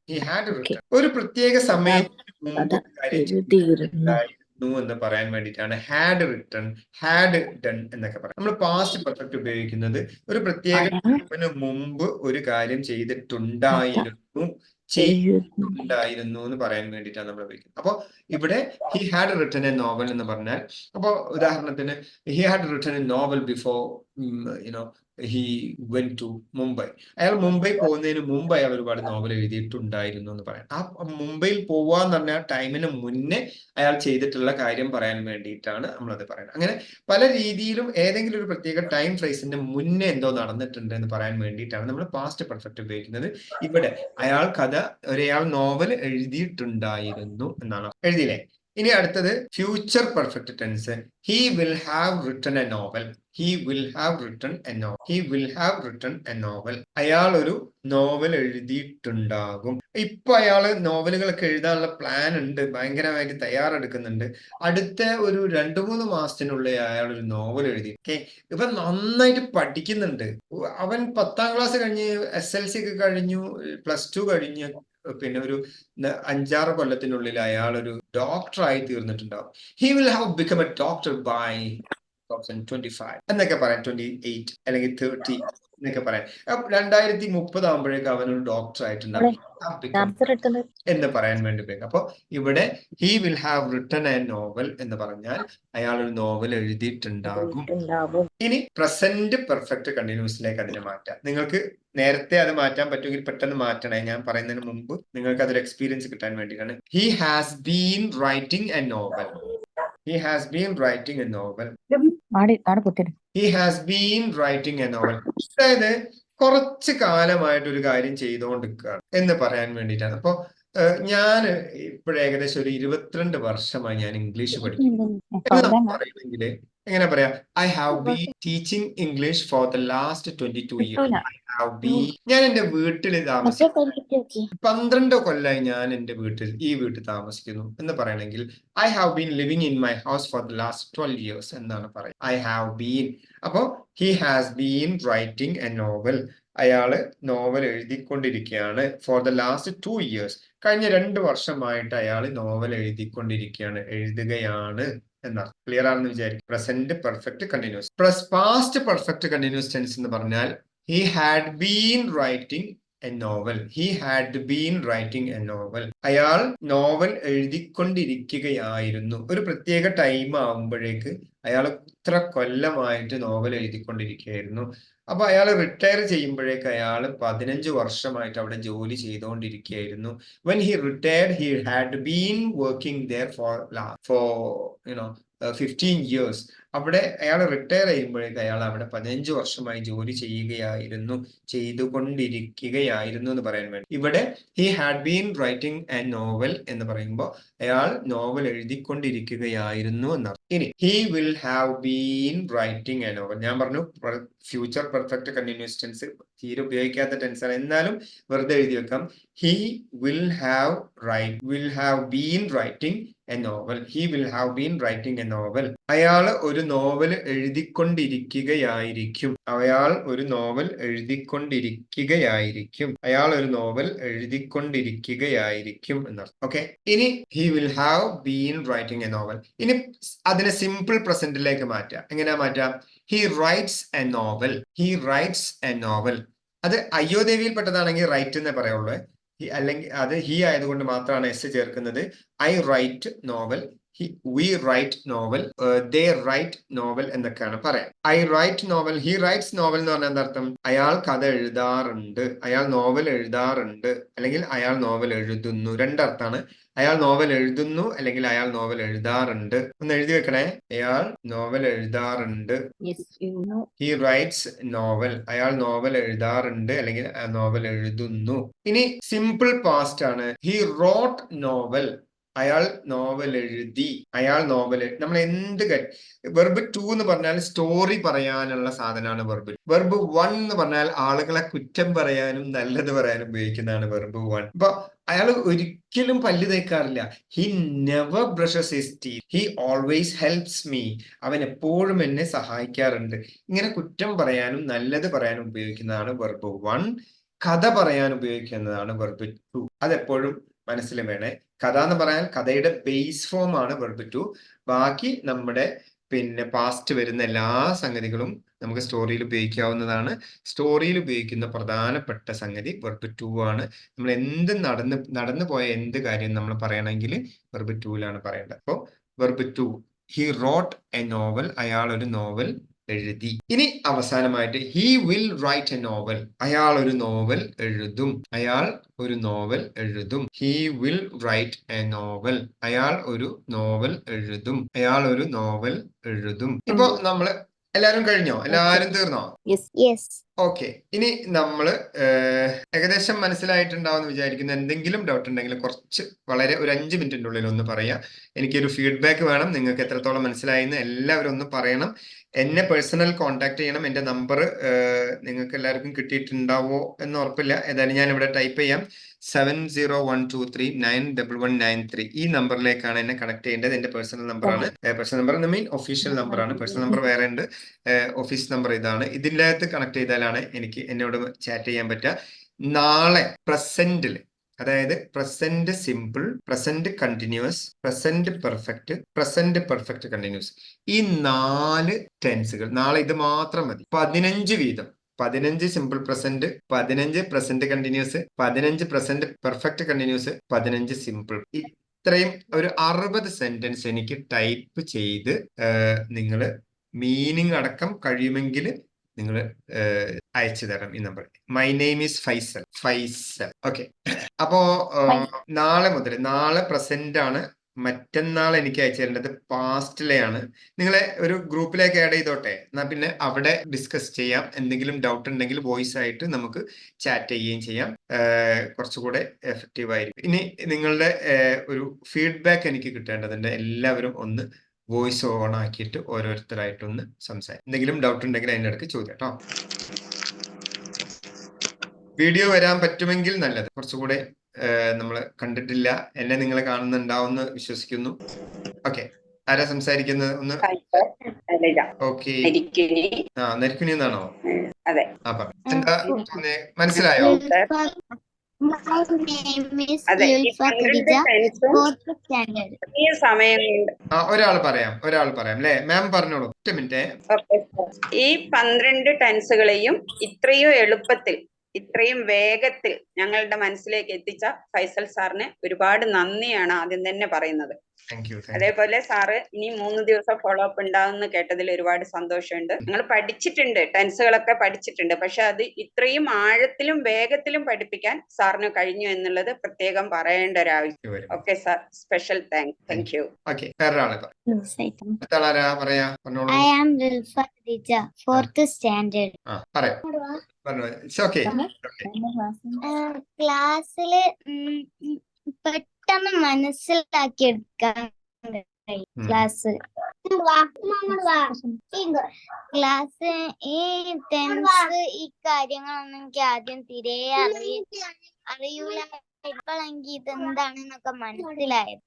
He had written. ഒരു പ്രത്യേക സമയത്തിന് മുമ്പ് എഴുതിയിരുന്നു എന്ന് പറയാൻ വേണ്ടിയിട്ടാണ് ഹാഡ് റിട്ടൺ, ഹാഡ് ഡൺ എന്നൊക്കെ പറയാം. നമ്മൾ പാസ്റ്റ് പെർഫെക്റ്റ് ഉപയോഗിക്കുന്നത് ഒരു പ്രത്യേക സമയത്തിന് മുമ്പ് ഒരു കാര്യം ചെയ്തിട്ടുണ്ടായിരുന്നു എന്ന് പറയാൻ വേണ്ടിയിട്ടാണ് നമ്മൾ ഉപയോഗിക്കുന്നത്. അപ്പൊ ഇവിടെ he had written a novel എന്ന് പറഞ്ഞാൽ, അപ്പൊ ഉദാഹരണത്തിന് he had written a novel before he went to Mumbai. അയാൾ മുംബൈ പോകുന്നതിന് മുമ്പ് അയാൾ ഒരുപാട് നോവൽ എഴുതിയിട്ടുണ്ടായിരുന്നു എന്ന് പറയാം. ആ മുംബൈയിൽ പോവാന്ന് പറഞ്ഞ ടൈമിന് മുന്നേ അയാൾ ചെയ്തിട്ടുള്ള കാര്യം പറയാൻ വേണ്ടിയിട്ടാണ് നമ്മളത് പറയുന്നത്. അങ്ങനെ പല രീതിയിലും ഏതെങ്കിലും ഒരു പ്രത്യേക ടൈം ഫ്രേസിന്റെ മുന്നേ എന്തോ നടന്നിട്ടുണ്ട് എന്ന് പറയാൻ വേണ്ടിയിട്ടാണ് നമ്മൾ പാസ്റ്റ് പെർഫെക്റ്റ് ഉപയോഗിക്കുന്നത്. ഇവിടെ ഒരാൾ നോവൽ എഴുതിയിട്ടുണ്ടായിരുന്നു എന്നാണ്. എഴുതിയില്ലേ? ഇനി അടുത്തത് future perfect tense. He will have written a novel. He will have written a novel. He will have written a novel. അയാൾ ഒരു നോവൽ എഴുതിയിട്ടുണ്ടാകും. ഇപ്പൊ അയാള് നോവലുകളൊക്കെ എഴുതാനുള്ള പ്ലാൻ ഉണ്ട്, ഭയങ്കരമായിട്ട് തയ്യാറെടുക്കുന്നുണ്ട്. അടുത്ത ഒരു 2-3 മാസത്തിനുള്ളിൽ അയാൾ ഒരു നോവൽ എഴുതി. ഓക്കെ, ഇവൻ നന്നായിട്ട് പഠിക്കുന്നുണ്ട്. അവൻ 10ാം ക്ലാസ് കഴിഞ്ഞ് SLC ഒക്കെ കഴിഞ്ഞു, +2 കഴിഞ്ഞു. പിന്നെ ഒരു 5-6 കൊല്ലത്തിനുള്ളിൽ അയാൾ ഒരു ഡോക്ടറായി തീർന്നിട്ടുണ്ടാവും. He will have become a doctor by 2025 എന്നൊക്കെ പറയാം, 28 അല്ലെങ്കിൽ 30 എന്നൊക്കെ പറയാം. 2030 ആകുമ്പോഴേക്ക് അവനൊരു ഡോക്ടർ ആയിട്ടുണ്ടാവും എന്ന് പറയാൻ വേണ്ടി ഉപയോഗിക്കും. അപ്പൊ ഇവിടെ he will have written a novel എന്ന് പറഞ്ഞാൽ അയാൾ ഒരു നോവൽ എഴുതിയിട്ടുണ്ടാകും. ഇനി പ്രസന്റ് പെർഫെക്റ്റ് കണ്ടിന്യൂസിലേക്ക് അതിനെ മാറ്റാം. നിങ്ങൾക്ക് നേരത്തെ അത് മാറ്റാൻ പറ്റുമെങ്കിൽ പെട്ടെന്ന് മാറ്റണേ. ഞാൻ പറയുന്നതിന് മുമ്പ് നിങ്ങൾക്ക് അതൊരു എക്സ്പീരിയൻസ് കിട്ടാൻ വേണ്ടിയിട്ടാണ്. He has been writing a novel. He has been writing a novel. He has been writing a novel. അതായത് കുറച്ച് കാലമായിട്ട് ഒരു കാര്യം ചെയ്തുകൊണ്ടിരിക്കുകയാണ് എന്ന് പറയാൻ വേണ്ടിയിട്ടാണ്. അപ്പൊ ഞാൻ ഇപ്പോൾ ഏകദേശം ഒരു 22 വർഷമായി ഞാൻ ഇംഗ്ലീഷ് പഠിക്കുന്നു എന്ന് പറയുമെങ്കിൽ എങ്ങനെ പറയാം? I have been teaching English for the last 22 years. ഞാൻ എന്റെ വീട്ടിൽ താമസിക്കുന്നു. 12 കൊല്ലമായി ഞാൻ എന്റെ ഈ വീട്ടിൽ താമസിക്കുന്നു എന്ന് പറയണമെങ്കിൽ I have been living in my house for the last 12 years എന്നാണ് പറയുക. I have been. അപ്പൊ he has been writing a novel. അയാള് നോവൽ എഴുതിക്കൊണ്ടിരിക്കുകയാണ്. For the last 2 years. കഴിഞ്ഞ 2 വർഷമായിട്ട് അയാൾ നോവൽ എഴുതുകയാണ് എന്നാണ്. ക്ലിയർ ആണെന്ന് വിചാരിക്കും. Present perfect continuous. Past perfect continuous tense എന്ന് പറഞ്ഞാൽ he had been writing a novel. He had been writing a novel. അയാൾ നോവൽ എഴുതിക്കൊണ്ടിരിക്കുകയായിരുന്നു. ഒരു പ്രത്യേക ടൈം ആവുമ്പോഴേക്ക് അയാൾ ഇത്ര കൊല്ലമായിട്ട് നോവൽ എഴുതിക്കൊണ്ടിരിക്കുകയായിരുന്നു. അപ്പൊ അയാൾ റിട്ടയർ ചെയ്യുമ്പോഴേക്ക് അയാൾ 15 വർഷമായിട്ട് അവിടെ ജോലി ചെയ്തുകൊണ്ടിരിക്കുകയായിരുന്നു. When he retired, he had been working there for 15 years. അവിടെ അയാൾ റിട്ടയർ ചെയ്യുമ്പോഴേക്ക് അയാൾ അവിടെ 15 വർഷമായി ജോലി ചെയ്തുകൊണ്ടിരിക്കുകയായിരുന്നു എന്ന് പറയാൻ വേണ്ടി. ഇവിടെ he had been writing a novel എന്ന് പറയുമ്പോൾ അയാൾ നോവൽ എഴുതിക്കൊണ്ടിരിക്കുകയായിരുന്നു എന്നർത്ഥം. ഇനി he will have been writing a novel. ഞാൻ പറഞ്ഞു ഫ്യൂച്ചർ പെർഫെക്റ്റ് കണ്ടിന്യൂസ് ടെൻസ് തീരെ ഉപയോഗിക്കാത്ത ടെൻസാണ്, എന്നാലും വെറുതെ എഴുതി വെക്കാം. He will have been writing a novel. He will have been writing a novel. അയാൾ ഒരു നോവൽ എഴുതിക്കൊണ്ടിരിക്കുകയായിരിക്കും. അയാൾ ഒരു നോവൽ എഴുതിക്കൊണ്ടിരിക്കുകയായിരിക്കും. അയാൾ ഒരു നോവൽ എഴുതിക്കൊണ്ടിരിക്കുകയായിരിക്കും എന്നർത്ഥം. ഓക്കെ, ഇനി he will have been writing a novel. ഇനി അതിനെ സിമ്പിൾ പ്രസന്റിലേക്ക് മാറ്റാം. എങ്ങനെയാ മാറ്റാം? He rights A novel. He rights A novel. അത് അയ്യോദേവിയിൽ പെട്ടതാണെങ്കിൽ റൈറ്റ് എന്നേ പറയുള്ളൂ. അല്ലെങ്കിൽ അത് ഹി ആയതുകൊണ്ട് മാത്രമാണ് എസ് ചേർക്കുന്നത്. I write novel, we write novel, they write novel എന്നൊക്കെയാണ് പറയാം. I write novel, he writes novel എന്ന് പറഞ്ഞാൽ എന്താർത്ഥം? അയാൾ കഥ എഴുതാറുണ്ട്, അയാൾ നോവൽ എഴുതാറുണ്ട്, അല്ലെങ്കിൽ അയാൾ നോവൽ എഴുതുന്നു. രണ്ടർത്ഥാണ്. അയാൾ നോവൽ എഴുതുന്നു അല്ലെങ്കിൽ അയാൾ നോവൽ എഴുതാറുണ്ട്. ഒന്ന് എഴുതി വെക്കണേ. അയാൾ നോവൽ എഴുതാറുണ്ട്. He writes novel. അയാൾ നോവൽ എഴുതാറുണ്ട് അല്ലെങ്കിൽ നോവൽ എഴുതുന്നു. ഇനി സിമ്പിൾ പാസ്റ്റ് ആണ്. He wrote novel. അയാൾ നോവൽ എഴുതി. അയാൾ നോവൽ. നമ്മൾ എന്ത് വെർബ് 2 എന്ന് പറഞ്ഞാൽ സ്റ്റോറി പറയാനുള്ള സാധനമാണ് വെർബ്. വെർബ് 1 എന്ന് പറഞ്ഞാൽ ആളുകളെ കുറ്റം പറയാനും നല്ലത് പറയാനും ഉപയോഗിക്കുന്നതാണ് വെർബ് 1. അപ്പൊ അയാൾ ഒരിക്കലും പല്ല് തേക്കാറില്ല. He never brushes his teeth. He always helps me. അവൻ എപ്പോഴും എന്നെ സഹായിക്കാറുണ്ട്. ഇങ്ങനെ കുറ്റം പറയാനും നല്ലത് പറയാനും ഉപയോഗിക്കുന്നതാണ് വെർബ് 1. കഥ പറയാൻ ഉപയോഗിക്കുന്നതാണ് വെർബ് 2. അതെപ്പോഴും മനസ്സിൽ വേണേ. കഥ എന്ന് പറയാൻ കഥയുടെ ബേസ് ഫോം ആണ് വെർബ് 2. ബാക്കി നമ്മുടെ പാസ്റ്റ് വരുന്ന എല്ലാ സംഗതികളും നമുക്ക് സ്റ്റോറിയിൽ ഉപയോഗിക്കാവുന്നതാണ്. സ്റ്റോറിയിൽ ഉപയോഗിക്കുന്ന പ്രധാനപ്പെട്ട സംഗതി വെർബ് 2 ആണ്. നമ്മൾ എന്ത് നടന്നു പോയ എന്ത് കാര്യം നമ്മൾ പറയണമെങ്കിൽ വെർബ് 2ലാണ് പറയേണ്ടത്. അപ്പോൾ verb 2, he wrote a novel. അയാൾ ഒരു നോവൽ എഴുതി. ഇനി അവസാനമായിട്ട് he will write a novel. അയാൾ ഒരു നോവൽ എഴുതും. അയാൾ ഒരു നോവൽ എഴുതും. He will write a novel. അയാൾ ഒരു നോവൽ എഴുതും. അയാൾ ഒരു നോവൽ എഴുതും. ഇപ്പൊ നമ്മള് എല്ലാരും കഴിഞ്ഞോ? എല്ലാരും തീർന്നോ? Yes. ഓക്കെ, ഇനി നമ്മള് ഏകദേശം മനസ്സിലായിട്ടുണ്ടാവും വിചാരിക്കുന്നു. എന്തെങ്കിലും ഡൗട്ട് ഉണ്ടെങ്കിൽ വളരെ ഒരു 5 മിനിറ്റിന്റെ ഉള്ളിൽ ഒന്ന് പറയാം. എനിക്കൊരു ഫീഡ്ബാക്ക് വേണം. നിങ്ങൾക്ക് എത്രത്തോളം മനസ്സിലായെന്ന് എല്ലാവരും ഒന്ന് പറയണം. എന്നെ പേഴ്സണൽ കോൺടാക്ട് ചെയ്യണം. എൻ്റെ നമ്പർ നിങ്ങൾക്ക് എല്ലാവർക്കും കിട്ടിയിട്ടുണ്ടാവോ എന്ന് ഉറപ്പില്ല. ഏതായാലും ഞാൻ ഇവിടെ ടൈപ്പ് ചെയ്യാം. 7012391193. ഈ നമ്പറിലേക്കാണ് എന്നെ കണക്ട് ചെയ്യേണ്ടത്. എന്റെ പേഴ്സണൽ നമ്പറാണ്. പേഴ്സണൽ നമ്പർ എന്ന് മീൻ ഒഫീഷ്യൽ നമ്പറാണ്. പേഴ്സണൽ നമ്പർ വേറെ ഉണ്ട്. ഓഫീസ് നമ്പർ ഇതാണ്. ഇതിൻ്റെ അകത്ത് കണക്ട് ചെയ്താലാണ് എനിക്ക് എന്നോട് ചാറ്റ് ചെയ്യാൻ പറ്റുക. നാളെ പ്രസന്റിൽ, അതായത് present simple, present continuous, present perfect continuous, ഈ 4 ടെൻസുകൾ നാളെ ഇത് മാത്രം മതി. 15 വീതം. 15 simple present, 15 present continuous, 15 present perfect continuous, 15 simple. ഇത്രയും ഒരു 60 സെന്റൻസ് എനിക്ക് ടൈപ്പ് ചെയ്ത് നിങ്ങൾ മീനിങ് അടക്കം കഴിയുമെങ്കിൽ നിങ്ങൾ അയച്ചു തരാം ഈ number. My name is Faisal. Okay, അപ്പോ നാളെ പ്രസന്റ് ആണ്. മറ്റന്നാൾ എനിക്ക് അയച്ചു തരേണ്ടത് പാസ്റ്റിലെയാണ്. നിങ്ങളെ ഒരു ഗ്രൂപ്പിലേക്ക് ആഡ് ചെയ്തോട്ടെ. എന്നാൽ പിന്നെ അവിടെ ഡിസ്കസ് ചെയ്യാം. എന്തെങ്കിലും ഡൗട്ട് ഉണ്ടെങ്കിൽ വോയിസ് ആയിട്ട് നമുക്ക് ചാറ്റ് ചെയ്യുകയും ചെയ്യാം. കുറച്ചുകൂടെ എഫക്റ്റീവ് ആയിരിക്കും. ഇനി നിങ്ങളുടെ ഒരു ഫീഡ്ബാക്ക് എനിക്ക് കിട്ടേണ്ടതുണ്ട്. എല്ലാവരും ഒന്ന് വോയിസ് ഓൺ ആക്കിയിട്ട് ഓരോരുത്തരായിട്ടൊന്ന് സംസാരിക്കും. എന്തെങ്കിലും ഡൗട്ട് ഉണ്ടെങ്കിൽ അതിൻ്റെ ഇടയ്ക്ക് ചോദ്യം കേട്ടോ. വീഡിയോ വരാൻ പറ്റുമെങ്കിൽ നല്ലത്. കുറച്ചുകൂടെ നമ്മൾ കണ്ടിട്ടില്ല. എന്നെ നിങ്ങൾ കാണുന്നുണ്ടാവുമെന്ന് വിശ്വസിക്കുന്നു. ഓക്കെ, ആരാ സംസാരിക്കുന്നത്? ഒന്ന് ഓക്കെ. നരിക്കുനി എന്നാണോ? അപ്പൊ എന്താ മനസ്സിലായോ? My name is Lulfa Khadija, 4th standard. ഒരാൾ പറയാം അല്ലേ? മാം പറഞ്ഞോളൂ. 1 മിനിറ്റ്. ഈ 12 ടെൻസുകളെയും ഇത്രയും എളുപ്പത്തിൽ ഇത്രയും വേഗത്തിൽ ഞങ്ങളുടെ മനസ്സിലേക്ക് എത്തിച്ച ഫൈസൽ സാറിന് ഒരുപാട് നന്ദിയാണ് ആദ്യം തന്നെ പറയുന്നത്. Thank you. അതേപോലെ സാറ് ഇനി 3 ദിവസം ഫോളോ അപ്പ് ഉണ്ടാവുമെന്ന് കേട്ടതിൽ ഒരുപാട് സന്തോഷമുണ്ട്. ഞങ്ങൾ പഠിച്ചിട്ടുണ്ട്, ടെൻസുകളൊക്കെ പഠിച്ചിട്ടുണ്ട്, പക്ഷെ അത് ഇത്രയും ആഴത്തിലും വേഗത്തിലും പഠിപ്പിക്കാൻ സാറിന് കഴിഞ്ഞു എന്നുള്ളത് പ്രത്യേകം പറയേണ്ട ഒരു ആവശ്യം. Okay sir, special thank you. Okay, വേറൊരാളെ പറയാ, പറഞ്ഞോളൂ. I am Wilfa Rija, 4th standard. പറയാം, പറഞ്ഞു. ഓക്കെ, ക്ലാസ്സില് പെട്ടെന്ന് മനസ്സിലാക്കി എടുക്കാൻ ക്ലാസ് ഈ ടെൻസ് ഈ കാര്യങ്ങളൊന്നും എനിക്ക് ആദ്യം തീരെ അറിയൂല. ഇപ്പോഴെങ്കിൽ ഇതെന്താണെന്നൊക്കെ മനസ്സിലായത്.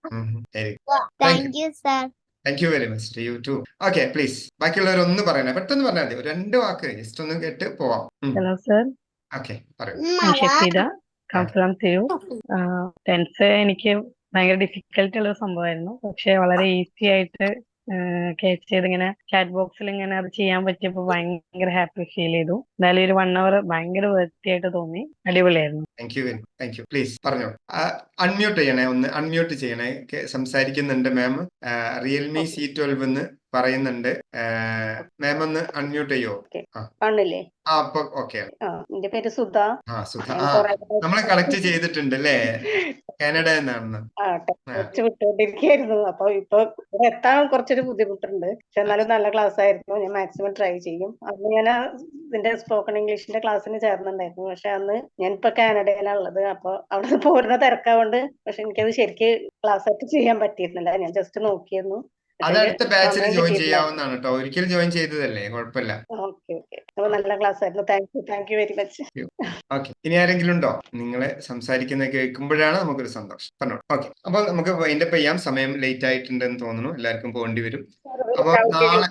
Thank you sir. Thank you very much. You too. Okay, please ബാക്കിയുള്ളവർ ഒന്ന് പറയണേ, പെട്ടെന്ന് പറഞ്ഞാൽ മതി, 2 വാക്ക് ജസ്റ്റ് ഒന്ന് കേട്ട് പോവാം. ഹലോ സർ, ഓക്കെ, പറയൂ. ഷഫീദ ഫ്രം തിരൂർ. ടെൻസ് എനിക്ക് ഭയങ്കര ഡിഫിക്കൽട്ട് ഉള്ള സംഭവമായിരുന്നു, പക്ഷെ വളരെ ഈസി ആയിട്ട് കേച്ച് ചെയ്ത് ഇങ്ങനെ ചാറ്റ് ബോക്സിൽ ഇങ്ങനെ അത് ചെയ്യാൻ പറ്റിയപ്പോ ഭയങ്കര ഹാപ്പി ഫീൽ ചെയ്തു. എന്തായാലും ഒരു 1 hour ഭയങ്കര വൃത്തിയായിട്ട് തോന്നി, അടിപൊളിയായിരുന്നു. Thank you. പ്ലീസ് പറഞ്ഞോ. അൺമ്യൂട്ട് ചെയ്യണേ, ഒന്ന് അൺമ്യൂട്ട് ചെയ്യണേ. സംസാരിക്കുന്നുണ്ട് മാം. റിയൽമി C12 എന്ന് പറയുന്നുണ്ട്. മാം ഒന്ന് അൺമ്യൂട്ട് ചെയ്യോ? കാണില്ലേ? അപ്പൊ ഓക്കെ. എന്റെ പേര് സുധ. സുധ, നമ്മളെ കളക്ട് ചെയ്തിട്ടുണ്ട് അല്ലേ, കാനഡ എന്നാണ്. കുറച്ച് വിട്ടുകൊണ്ടിരിക്കുകയായിരുന്നു. അപ്പൊ ഇപ്പൊ ഇവിടെ എത്താൻ കുറച്ചൊരു ബുദ്ധിമുട്ടുണ്ട്, പക്ഷെ എന്നാലും നല്ല ക്ലാസ് ആയിരുന്നു. ഞാൻ മാക്സിമം ട്രൈ ചെയ്യും. അന്ന് ഞാൻ ഇതിന്റെ സ്പോക്കൺ ഇംഗ്ലീഷിന്റെ ക്ലാസ്സിന് ചേർന്നിട്ടുണ്ടായിരുന്നു, പക്ഷെ അന്ന് ഞാനിപ്പോ കാനഡയിലാണ് ഉള്ളത്. അപ്പൊ അവിടെ പോരുന്ന തിരക്കാവുകൊണ്ട് പക്ഷെ എനിക്കത് ശരിക്ക് ക്ലാസ് ആയിട്ട് ചെയ്യാൻ പറ്റിയിരുന്നില്ല. ഞാൻ ജസ്റ്റ് നോക്കിയിരുന്നു. അത് അടുത്ത ബാച്ചിൽ ജോയിൻ ചെയ്യാവുന്നതാണ് കേട്ടോ, ഒരിക്കൽ ജോയിൻ ചെയ്തതല്ലേ, കുഴപ്പമില്ല. ഓക്കെ. അപ്പൊ നല്ല ക്ലാസ് ആയിരുന്നു. Thank you very much. Okay, ഇനി ആരെങ്കിലും ഉണ്ടോ? നിങ്ങളെ സംസാരിക്കുന്നത് കേൾക്കുമ്പോഴാണ് നമുക്കൊരു സന്തോഷം. പറഞ്ഞോ. ഓക്കെ, അപ്പൊ നമുക്ക് വൈൻഡപ്പ് ചെയ്യാം. സമയം ലേറ്റ് ആയിട്ടുണ്ടെന്ന് തോന്നുന്നു, എല്ലാവർക്കും പോകേണ്ടി വരും. അപ്പൊ നാളെ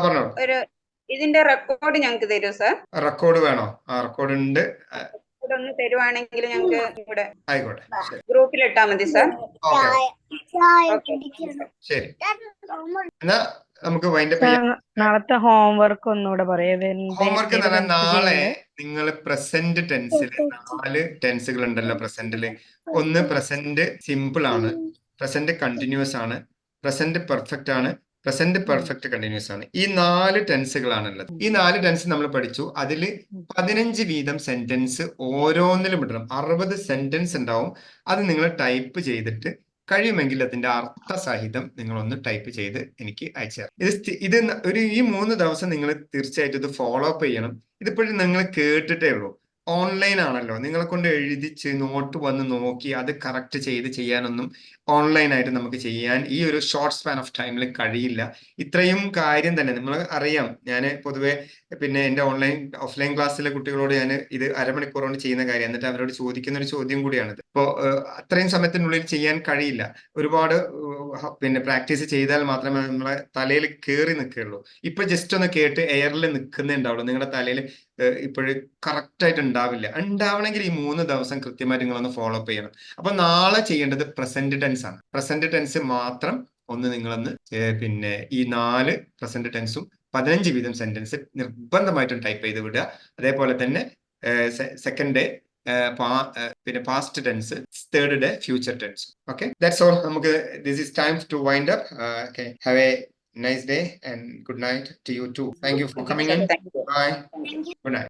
പറഞ്ഞോളൂ. ഒരു ഇതിന്റെ റെക്കോർഡ് ഞങ്ങൾക്ക് തരൂ സാർ. റെക്കോർഡ് വേണോ? റെക്കോർഡ് ഉണ്ട്. ഒന്ന് തരുവാണെങ്കിൽ ഞങ്ങൾക്ക് ഇവിടെ ആയിക്കോട്ടെ, ഗ്രൂപ്പിൽ ഇട്ടാ മതി സാർ. ശരി, എന്നാ നമുക്ക് വൈൻഡപ്പ് ചെയ്യാം. നാളത്തെ ഹോംവർക്ക് ഒന്നുകൂടെ പറയാം. ഹോംവർക്ക് എന്ന് പറഞ്ഞാൽ നാളെ നിങ്ങൾ പ്രസന്റ് ടെൻസിൽ 4 ടെൻസുകൾ ഉണ്ടല്ലോ പ്രസന്റില്. ഒന്ന് പ്രസന്റ് സിമ്പിൾ ആണ്, പ്രസന്റ് കണ്ടിന്യൂസ് ആണ്, പ്രസന്റ് പെർഫെക്റ്റ് ആണ്, പ്രസന്റ് പെർഫെക്റ്റ് കണ്ടിന്യൂസ് ആണ്. ഈ 4 ടെൻസുകളാണുള്ളത്. ഈ 4 ടെൻസ് നമ്മൾ പഠിച്ചു. അതിൽ 15 വീതം സെന്റൻസ് ഓരോന്നിലും ഇടണം. 60 സെന്റൻസ് ഉണ്ടാവും. അത് നിങ്ങൾ ടൈപ്പ് ചെയ്തിട്ട് കഴിയുമെങ്കിൽ അതിന്റെ അർത്ഥസഹിതം നിങ്ങളൊന്ന് ടൈപ്പ് ചെയ്ത് എനിക്ക് അയച്ചു തരാം. ഇത് ഈ 3 ദിവസം നിങ്ങൾ തീർച്ചയായിട്ടും ഇത് ഫോളോ അപ്പ് ചെയ്യണം. ഇതിപ്പോഴും നിങ്ങൾ കേട്ടിട്ടേ ഉള്ളൂ, ഓൺലൈൻ ആണല്ലോ, നിങ്ങളെ കൊണ്ട് എഴുതിച്ച് നോട്ട് വന്ന് നോക്കി അത് കറക്റ്റ് ചെയ്ത് ചെയ്യാനൊന്നും ഓൺലൈനായിട്ട് നമുക്ക് ചെയ്യാൻ ഈ ഒരു ഷോർട്ട് സ്പാൻ ഓഫ് ടൈമിൽ കഴിയില്ല. ഇത്രയും കാര്യം തന്നെ നമ്മൾ അറിയാം. ഞാൻ പൊതുവെ പിന്നെ എൻ്റെ ഓഫ്ലൈൻ ക്ലാസ്സിലെ കുട്ടികളോട് ഞാൻ ഇത് അരമണിക്കൂർ കൊണ്ട് ചെയ്യുന്ന കാര്യം, എന്നിട്ട് അവരോട് ചോദിക്കുന്ന ഒരു ചോദ്യം കൂടിയാണിത്. ഇപ്പോൾ അത്രയും സമയത്തിനുള്ളിൽ ചെയ്യാൻ കഴിയില്ല. ഒരുപാട് പിന്നെ പ്രാക്ടീസ് ചെയ്താൽ മാത്രമേ നമ്മളെ തലയിൽ കയറി നിൽക്കുകയുള്ളൂ. ഇപ്പൊ ജസ്റ്റ് ഒന്ന് കേട്ട് എയറിൽ നിൽക്കുന്നേ ഉണ്ടാവുള്ളൂ. നിങ്ങളുടെ തലയിൽ ഇപ്പോഴും കറക്റ്റ് ആയിട്ട് ഉണ്ടാവണമെങ്കിൽ ഈ 3 ദിവസം കൃത്യമായിട്ട് നിങ്ങളൊന്ന് ഫോളോ അപ്പ് ചെയ്യണം. അപ്പൊ നാളെ ചെയ്യേണ്ടത് പ്രസന്റ് ടെൻസ് ആണ്. പ്രസന്റ് ടെൻസ് മാത്രം ഒന്ന് നിങ്ങളൊന്ന് പിന്നെ ഈ 4 പ്രസന്റ് ടെൻസും 15 വീതം സെന്റൻസ് നിർബന്ധമായിട്ടും ടൈപ്പ് ചെയ്ത് വിടുക. അതേപോലെ തന്നെ സെക്കൻഡ് ഡേ പിന്നെ past tense, third day future tense. Okay, that's all. നമുക്ക് this is time to wind up. Okay, have a nice day and good night to you too. Thank you for coming in. Bye. Good night.